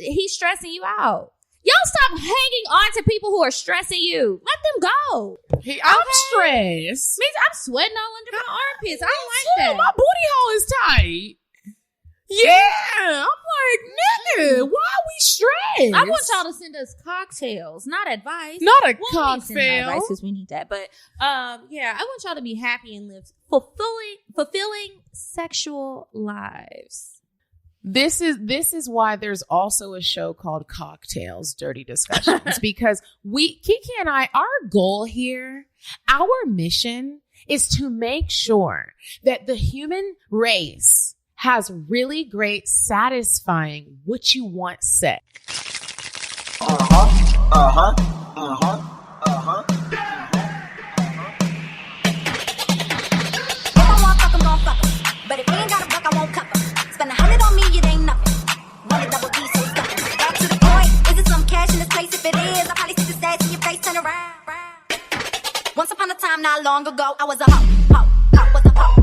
He's stressing you out. Y'all stop hanging on to people who are stressing you. Let them go. I'm stressed. Means I'm sweating all under my armpits. I don't like that. My booty hole is tight. Yeah, I'm like, nigga, why are we stressed? I want y'all to send us cocktails, not advice. Not a cocktail. Advice because we need that. But yeah, I want y'all to be happy and live fulfilling sexual lives. This is why there's also a show called Cocktails, Dirty Discussions, because Kiki and I, our goal here, our mission is to make sure that the human race has really great, satisfying, what you want sex. If I want fuck, I'm gon' fuck 'em. But if he ain't got a buck, I won't cuff 'em. Spend 100 on me, it ain't nothing. Wanna double D, so stuff. Back to the point, is it some cash in this place? If it is, I'll probably stick the stats in your face, turn around. Once upon a time, not long ago, I was a hoe, was a hoe.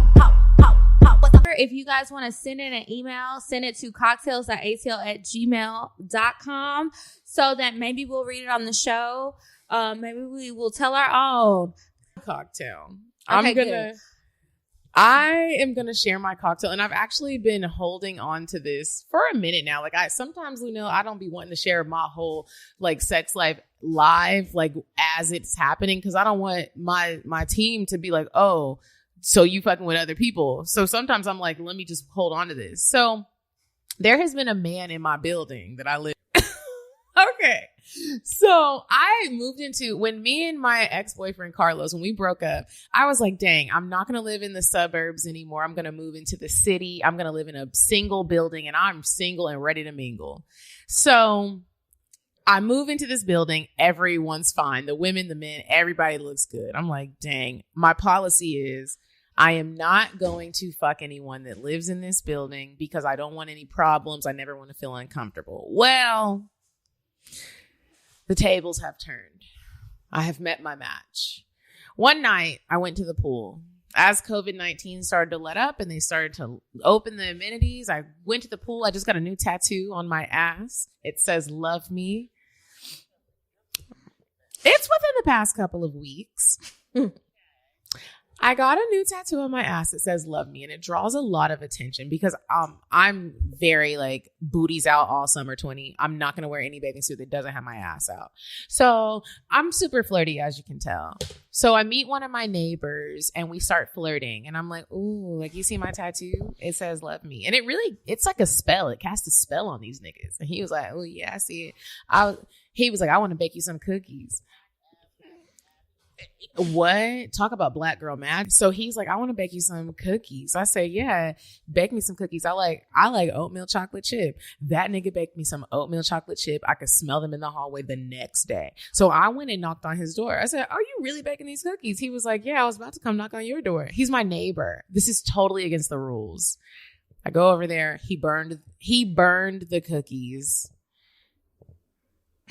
If you guys want to send in an email, send it to cocktails.atl@gmail.com so that maybe we'll read it on the show. Maybe we will tell our own cocktail. Okay, I am going to share my cocktail, and I've actually been holding on to this for a minute now. Like, sometimes, Luenell, I don't be wanting to share my whole, like, sex life live, like, as it's happening, because I don't want my team to be like, oh, so you fucking with other people. So sometimes I'm like, let me just hold on to this. So there has been a man in my building that I live. Okay. So I moved into, when me and my ex-boyfriend Carlos, when we broke up, I was like, dang, I'm not going to live in the suburbs anymore. I'm going to move into the city. I'm going to live in a single building, and I'm single and ready to mingle. So I move into this building. Everyone's fine. The women, the men, everybody looks good. I'm like, dang, my policy is I am not going to fuck anyone that lives in this building because I don't want any problems. I never want to feel uncomfortable. Well, the tables have turned. I have met my match. One night, I went to the pool. As COVID-19 started to let up and they started to open the amenities, I went to the pool. I just got a new tattoo on my ass. It says, "Love me." It's within the past couple of weeks. I got a new tattoo on my ass that says "Love me," and it draws a lot of attention because I'm very like booties out all summer 20. I'm not going to wear any bathing suit that doesn't have my ass out. So I'm super flirty, as you can tell. So I meet one of my neighbors and we start flirting, and I'm like, ooh, like, you see my tattoo? It says "Love me." And it's like a spell. It casts a spell on these niggas. And he was like, oh yeah, I see it. He was like, I want to bake you some cookies. What? Talk about black girl mad. So he's like, I want to bake you some cookies. I say, yeah, bake me some cookies. I like oatmeal chocolate chip. That nigga baked me some oatmeal chocolate chip. I could smell them in the hallway the next day. So I went and knocked on his door. I said, are you really baking these cookies? He was like, yeah, I was about to come knock on your door. He's my neighbor. This is totally against the rules. I go over there. He burned the cookies.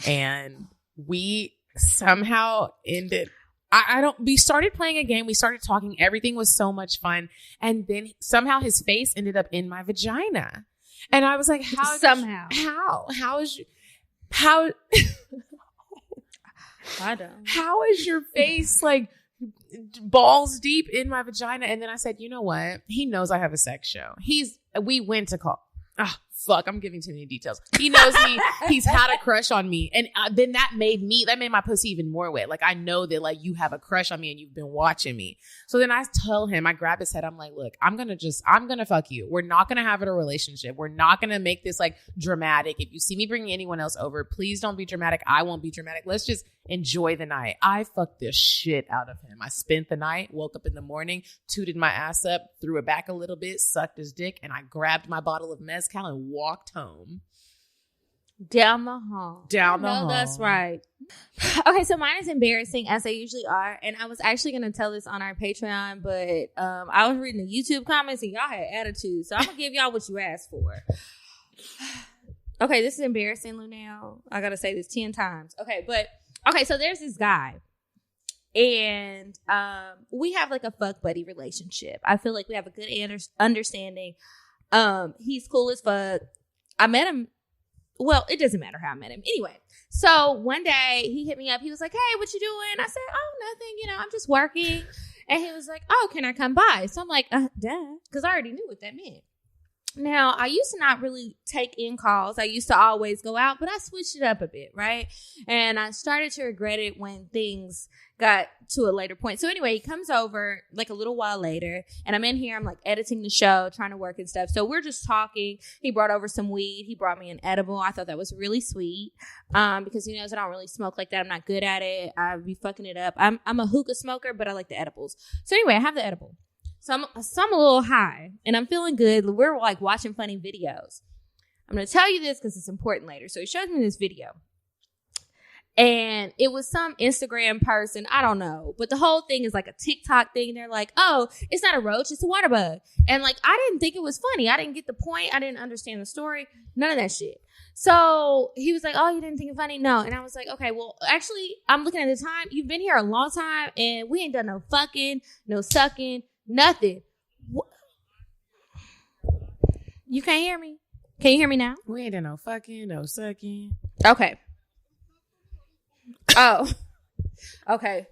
And we somehow ended. We started playing a game. We started talking. Everything was so much fun. And then somehow his face ended up in my vagina. And I was like, how is your face like balls deep in my vagina? And then I said, you know what? He knows I have a sex show. We went to call. Fuck, I'm giving too many details. He knows me. He's had a crush on me. And then that made my pussy even more wet. Like, I know that, like, you have a crush on me and you've been watching me. So then I tell him, I grab his head. I'm like, look, I'm going to fuck you. We're not going to have a relationship. We're not going to make this, like, dramatic. If you see me bringing anyone else over, please don't be dramatic. I won't be dramatic. Let's just enjoy the night. I fucked the shit out of him. I spent the night, woke up in the morning, tooted my ass up, threw it back a little bit, sucked his dick, and I grabbed my bottle of mezcal and walked home. Down the hall. No, that's right. Okay, so mine is embarrassing, as they usually are. And I was actually going to tell this on our Patreon, but I was reading the YouTube comments and y'all had attitude. So I'm going to give y'all what you asked for. Okay, this is embarrassing, Luenell. I got to say this 10 times. Okay, so there's this guy. And we have like a fuck buddy relationship. I feel like we have a good understanding. He's cool as fuck. I met him. Well, it doesn't matter how I met him. Anyway, so one day he hit me up. He was like, hey, what you doing? I said, oh, nothing. I'm just working. And he was like, oh, can I come by? So I'm like, duh. Because I already knew what that meant. Now, I used to not really take in calls. I used to always go out, but I switched it up a bit, right? And I started to regret it when things got to a later point. So anyway, he comes over like a little while later, and I'm in here. I'm like editing the show, trying to work and stuff. So we're just talking. He brought over some weed. He brought me an edible. I thought that was really sweet because he knows I don't really smoke like that. I'm not good at it. I'd be fucking it up. I'm a hookah smoker, but I like the edibles. So anyway, I have the edible. So I'm a little high, and I'm feeling good. We're like watching funny videos. I'm going to tell you this because it's important later. So he shows me this video. And it was some Instagram person. I don't know. But the whole thing is like a TikTok thing. They're like, oh, it's not a roach. It's a water bug. And like, I didn't think it was funny. I didn't get the point. I didn't understand the story. None of that shit. So he was like, oh, you didn't think it funny? No. And I was like, okay, well, actually, I'm looking at the time. You've been here a long time, and we ain't done no fucking, no sucking, nothing. You can't hear me? Can you hear me now? We ain't done no fucking, no sucking. Okay. Oh, okay.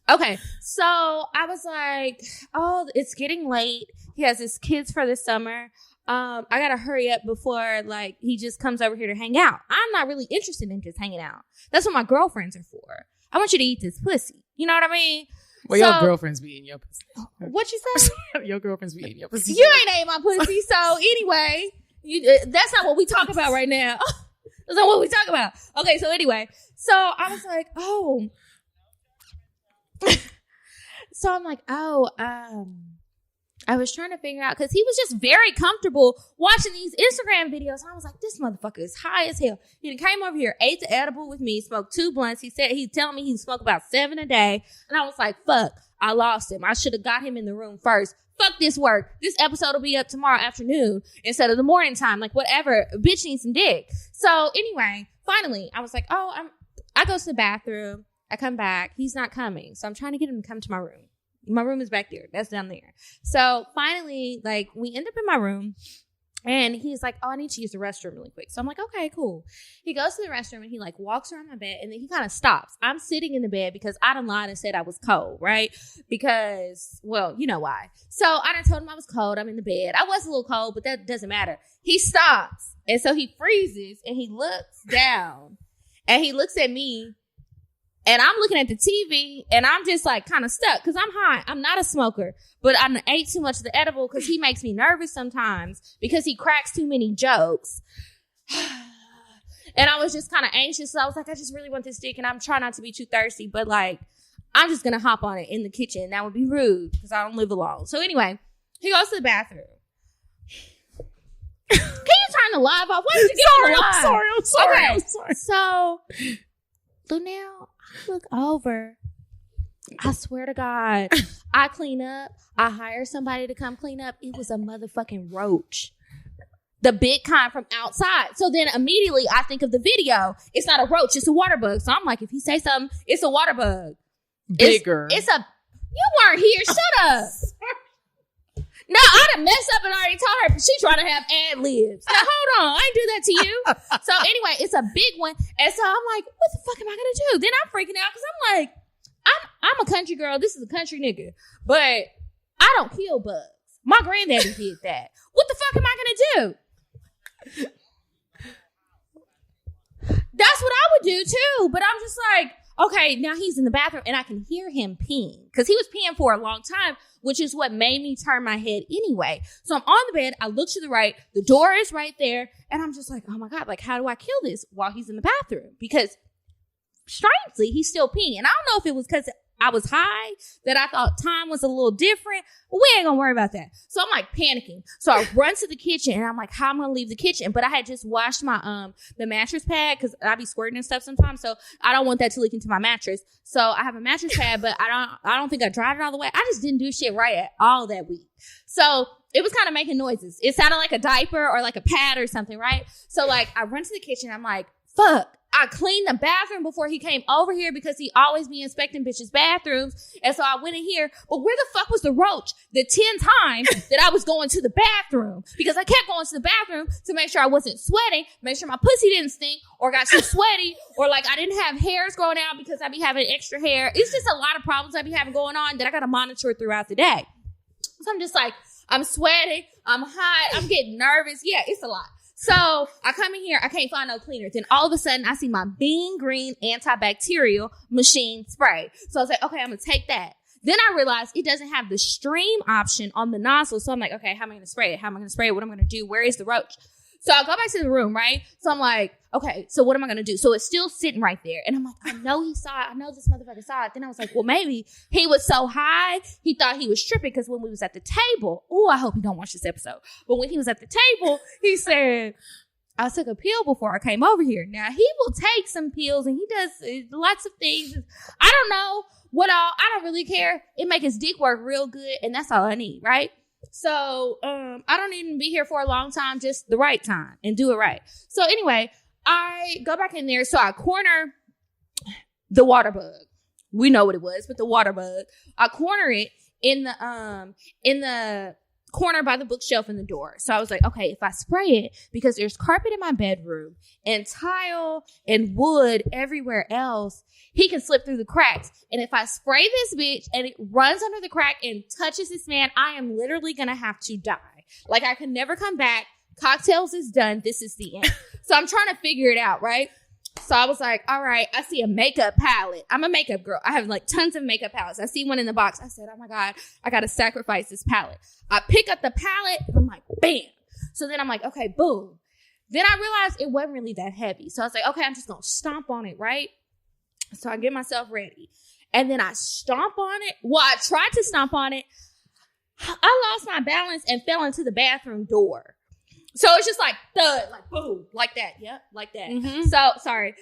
Okay, so I was like, oh, it's getting late. He has his kids for the summer. I gotta hurry up before like he just comes over here to hang out. I'm not really interested in just hanging out. That's what my girlfriends are for. I want you to eat this pussy. You know what I mean? Well, your girlfriends be eating your pussy. What you say? Your girlfriends be eating your pussy. You ain't ate my pussy. So anyway, that's not what we talk about right now. That's not what we talk about. Okay, so anyway, so I was like, oh. So I'm like, I was trying to figure out, because he was just very comfortable watching these Instagram videos. I was like, this motherfucker is high as hell. He came over here, ate the edible with me, smoked 2 blunts. He said he's telling me he smoked about 7 a day. And I was like, fuck, I lost him. I should have got him in the room first. Fuck this work. This episode will be up tomorrow afternoon instead of the morning time. Like, whatever. Bitch needs some dick. So anyway, finally, I was like, I go to the bathroom. I come back. He's not coming. So I'm trying to get him to come to my room. My room is back there. That's down there. So finally, like, we end up in my room and he's like, oh, I need to use the restroom really quick. So I'm like, okay, cool. He goes to the restroom and he like walks around my bed and then he kind of stops. I'm sitting in the bed because I done lied and said I was cold, right? Because, well, you know why. So I done told him I was cold. I'm in the bed. I was a little cold, but that doesn't matter. He stops. And so he freezes and he looks down and he looks at me. And I'm looking at the TV and I'm just like kind of stuck because I'm high. I'm not a smoker, but I ate too much of the edible because he makes me nervous sometimes because he cracks too many jokes. And I was just kind of anxious. So I was like, I just really want this dick and I'm trying not to be too thirsty, but like, I'm just going to hop on it in the kitchen. That would be rude because I don't live alone. So anyway, he goes to the bathroom. Can you turn the live off? Why did you get live? I'm sorry. Okay. I'm sorry. So, Luenell, I look over. I swear to God, I clean up. I hire somebody to come clean up. It was a motherfucking roach. The big kind from outside. So then immediately I think of the video. It's not a roach. It's a water bug. So I'm like, if he say something, it's a water bug. Bigger. You weren't here. Shut up. No, I done messed up and already told her, but she trying to have ad-libs. Now, hold on. I ain't do that to you. So anyway, it's a big one. And so I'm like, what the fuck am I going to do? Then I'm freaking out because I'm like, I'm a country girl. This is a country nigga. But I don't kill bugs. My granddaddy did that. What the fuck am I going to do? That's what I would do too. But I'm just like, okay, now he's in the bathroom and I can hear him peeing because he was peeing for a long time, which is what made me turn my head anyway. So I'm on the bed. I look to the right. The door is right there. And I'm just like, oh my God, like, how do I kill this while he's in the bathroom? Because strangely, he's still peeing. And I don't know if it was because I was high that I thought time was a little different. But we ain't gonna worry about that. So I'm like panicking. So I run to the kitchen and I'm like, how am I gonna leave the kitchen? But I had just washed my the mattress pad because I be squirting and stuff sometimes. So I don't want that to leak into my mattress. So I have a mattress pad, but I don't think I dried it all the way. I just didn't do shit right at all that week. So it was kind of making noises. It sounded like a diaper or like a pad or something, right? So like I run to the kitchen. I'm like, fuck. I cleaned the bathroom before he came over here because he always be inspecting bitches' bathrooms. And so I went in here. But where the fuck was the roach the 10 times that I was going to the bathroom? Because I kept going to the bathroom to make sure I wasn't sweating, make sure my pussy didn't stink or got too sweaty or like I didn't have hairs growing out because I be having extra hair. It's just a lot of problems I be having going on that I got to monitor throughout the day. So I'm just like, I'm sweating. I'm hot. I'm getting nervous. Yeah, it's a lot. So I come in here, I can't find no cleaner. Then all of a sudden I see my Bean Green antibacterial machine spray. So I was like, okay, I'm going to take that. Then I realized it doesn't have the stream option on the nozzle. So I'm like, okay, how am I going to spray it? How am I going to spray it? What am I going to do? Where is the roach? So I go back to the room, right? So I'm like, okay, so what am I going to do? So it's still sitting right there. And I'm like, I know he saw it. I know this motherfucker saw it. Then I was like, well, maybe he was so high, he thought he was tripping because when we was at the table, oh, I hope he don't watch this episode. But when he was at the table, he said, I took a pill before I came over here. Now, he will take some pills and he does lots of things. I don't know what all. I don't really care. It make his dick work real good. And that's all I need, right? So, I don't even be here for a long time, just the right time and do it right. So anyway, I go back in there. So I corner the water bug. We know what it was, but the water bug. I corner it in the corner by the bookshelf in the door. So I was like, okay, if I spray it, because there's carpet in my bedroom and tile and wood everywhere else, he can slip through the cracks. And if I spray this bitch and it runs under the crack and touches this man, I am literally going to have to die. Like, I can never come back. Cocktails is done. This is the end. So I'm trying to figure it out, right? So I was like, all right, I see a makeup palette. I'm a makeup girl. I have like tons of makeup palettes. I see one in the box. I said, oh my God, I got to sacrifice this palette. I pick up the palette and I'm like, bam. So then I'm like, okay, boom. Then I realized it wasn't really that heavy. So I was like, okay, I'm just going to stomp on it, right? So I get myself ready. And then I stomp on it. Well, I tried to stomp on it. I lost my balance and fell into the bathroom door. So it's just like thud, like boom, like that. Yep, like that. Mm-hmm. So, sorry.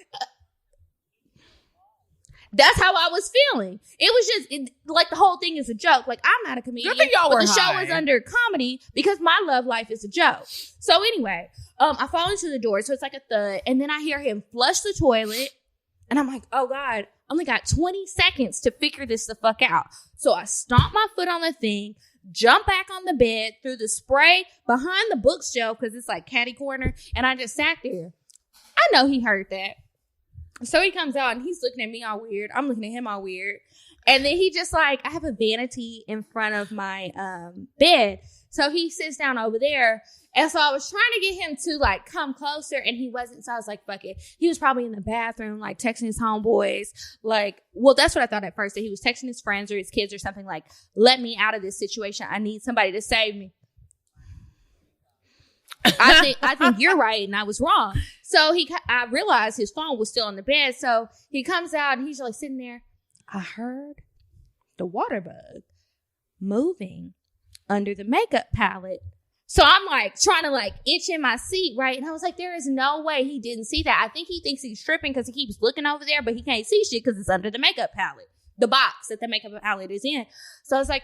That's how I was feeling. It was just like the whole thing is a joke. Like, I'm not a comedian. Good thing y'all were the high. show is under comedy because my love life is a joke. So anyway, I fall into the door. So it's like a thud. And then I hear him flush the toilet. And I'm like, oh God, only got 20 seconds to figure this the fuck out. So I stomp my foot on the thing, jump back on the bed, threw the spray behind the bookshelf because it's like catty corner, and I just sat there. I know he heard that. So he comes out and he's looking at me all weird. I'm looking at him all weird. And then he just like, I have a vanity in front of my bed. So he sits down over there. And so I was trying to get him to like come closer and he wasn't. So I was like, fuck it. He was probably in the bathroom, like texting his homeboys. Like, well, that's what I thought at first, that he was texting his friends or his kids or something like, let me out of this situation. I need somebody to save me. I think you're right and I was wrong. So I realized his phone was still on the bed. So he comes out and he's like sitting there. I heard the water bug moving under the makeup palette. So I'm like trying to like itch in my seat, right? And I was like, there is no way he didn't see that. I think he thinks he's tripping because he keeps looking over there, but he can't see shit because it's under the makeup palette, the box that the makeup palette is in. So I was like,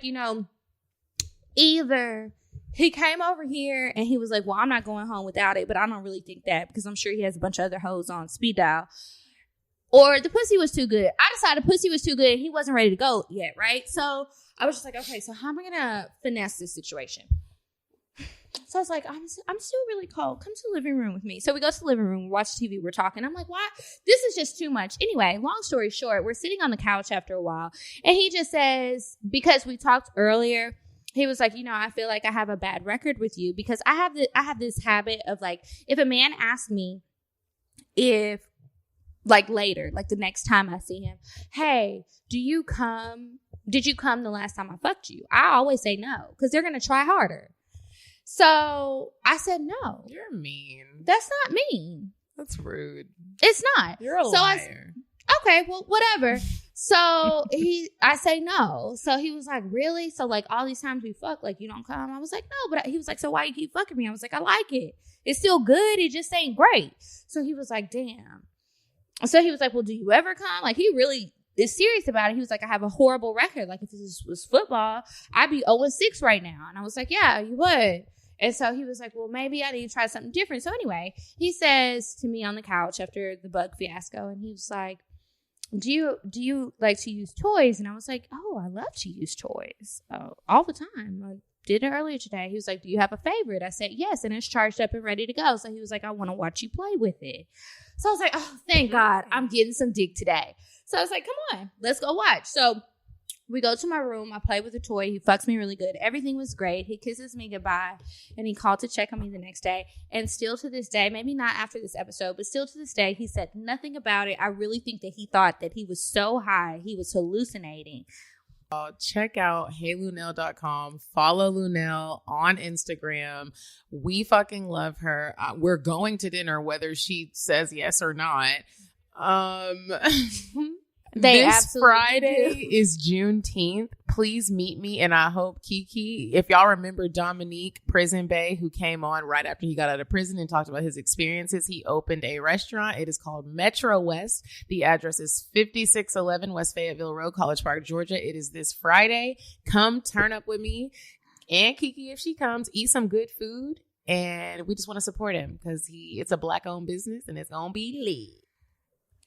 either he came over here and he was like, well, I'm not going home without it, but I don't really think that because I'm sure he has a bunch of other hoes on speed dial. Or the pussy was too good. I decided pussy was too good and he wasn't ready to go yet, right? So I was just like, okay, so how am I going to finesse this situation? So I was like, I'm still really cold. Come to the living room with me. So we go to the living room, we watch TV, we're talking. I'm like, why? This is just too much. Anyway, long story short, we're sitting on the couch after a while. And he just says, because we talked earlier, he was like, I feel like I have a bad record with you because I have this habit of like, if a man asks me if like later, like the next time I see him, hey, did you come the last time I fucked you? I always say no because they're going to try harder. So I said no. You're mean. That's not mean. That's rude. It's not. You're a liar. Okay, well, whatever. So I say no. So he was like, really? So like all these times we fuck, like you don't come? I was like, no. But he was like, so why you keep fucking me? I was like, I like it. It's still good. It just ain't great. So he was like, damn. So he was like, well, do you ever come? Like he really is serious about it. He was like, I have a horrible record. Like if this was football, I'd be 0-6 right now. And I was like, yeah, you would. And so he was like, well, maybe I need to try something different. So anyway, he says to me on the couch after the bug fiasco, and he was like, do you like to use toys? And I was like, oh, I love to use toys all the time. I did it earlier today. He was like, do you have a favorite? I said, yes. And it's charged up and ready to go. So he was like, I want to watch you play with it. So I was like, oh, thank God I'm getting some dick today. So I was like, come on, let's go watch. So we go to my room. I play with the toy. He fucks me really good. Everything was great. He kisses me goodbye. And he called to check on me the next day. And still to this day, maybe not after this episode, but still to this day, he said nothing about it. I really think that he thought that he was so high, he was hallucinating. Check out heyluenell.com. Follow Luenell on Instagram. We fucking love her. We're going to dinner whether she says yes or not. This Friday is Juneteenth. Please meet me, and I hope Kiki, if y'all remember Dominique Prison Bay, who came on right after he got out of prison and talked about his experiences, he opened a restaurant. It is called Metro West. The address is 5611 West Fayetteville Road, College Park, Georgia. It is this Friday. Come turn up with me and Kiki if she comes. Eat some good food, and we just want to support him because it's a Black-owned business, and it's gonna be lit.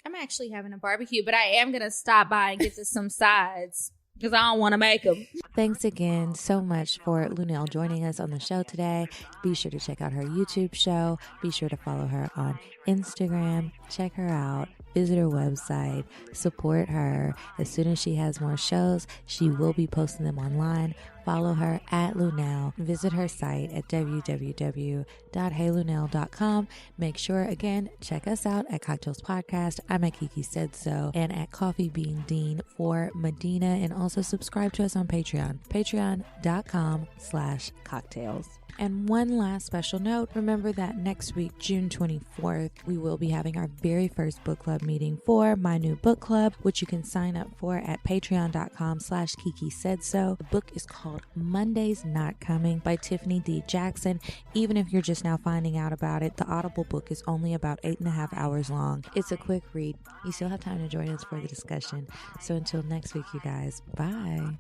I'm actually having a barbecue, but I am going to stop by and get to some sides because I don't want to make them. Thanks again so much for Luenell joining us on the show today. Be sure to check out her YouTube show. Be sure to follow her on Instagram. Check her out. Visit her website. Support her. As soon as she has more shows, she will be posting them online. Follow her at Luenell. Visit her site at www.heyluenell.com. Make sure, again, check us out at Cocktails Podcast. I'm at Kiki Said So, and at Coffee Bean Dean for Medina. And also subscribe to us on Patreon. Patreon.com/cocktails. And one last special note, remember that next week, June 24th, we will be having our very first book club meeting for my new book club, which you can sign up for at patreon.com/Kiki Said So. The book is called Monday's Not Coming by Tiffany D. Jackson. Even if you're just now finding out about it, the Audible book is only about 8.5 hours long. It's a quick read. You still have time to join us for the discussion. So until next week, you guys, bye.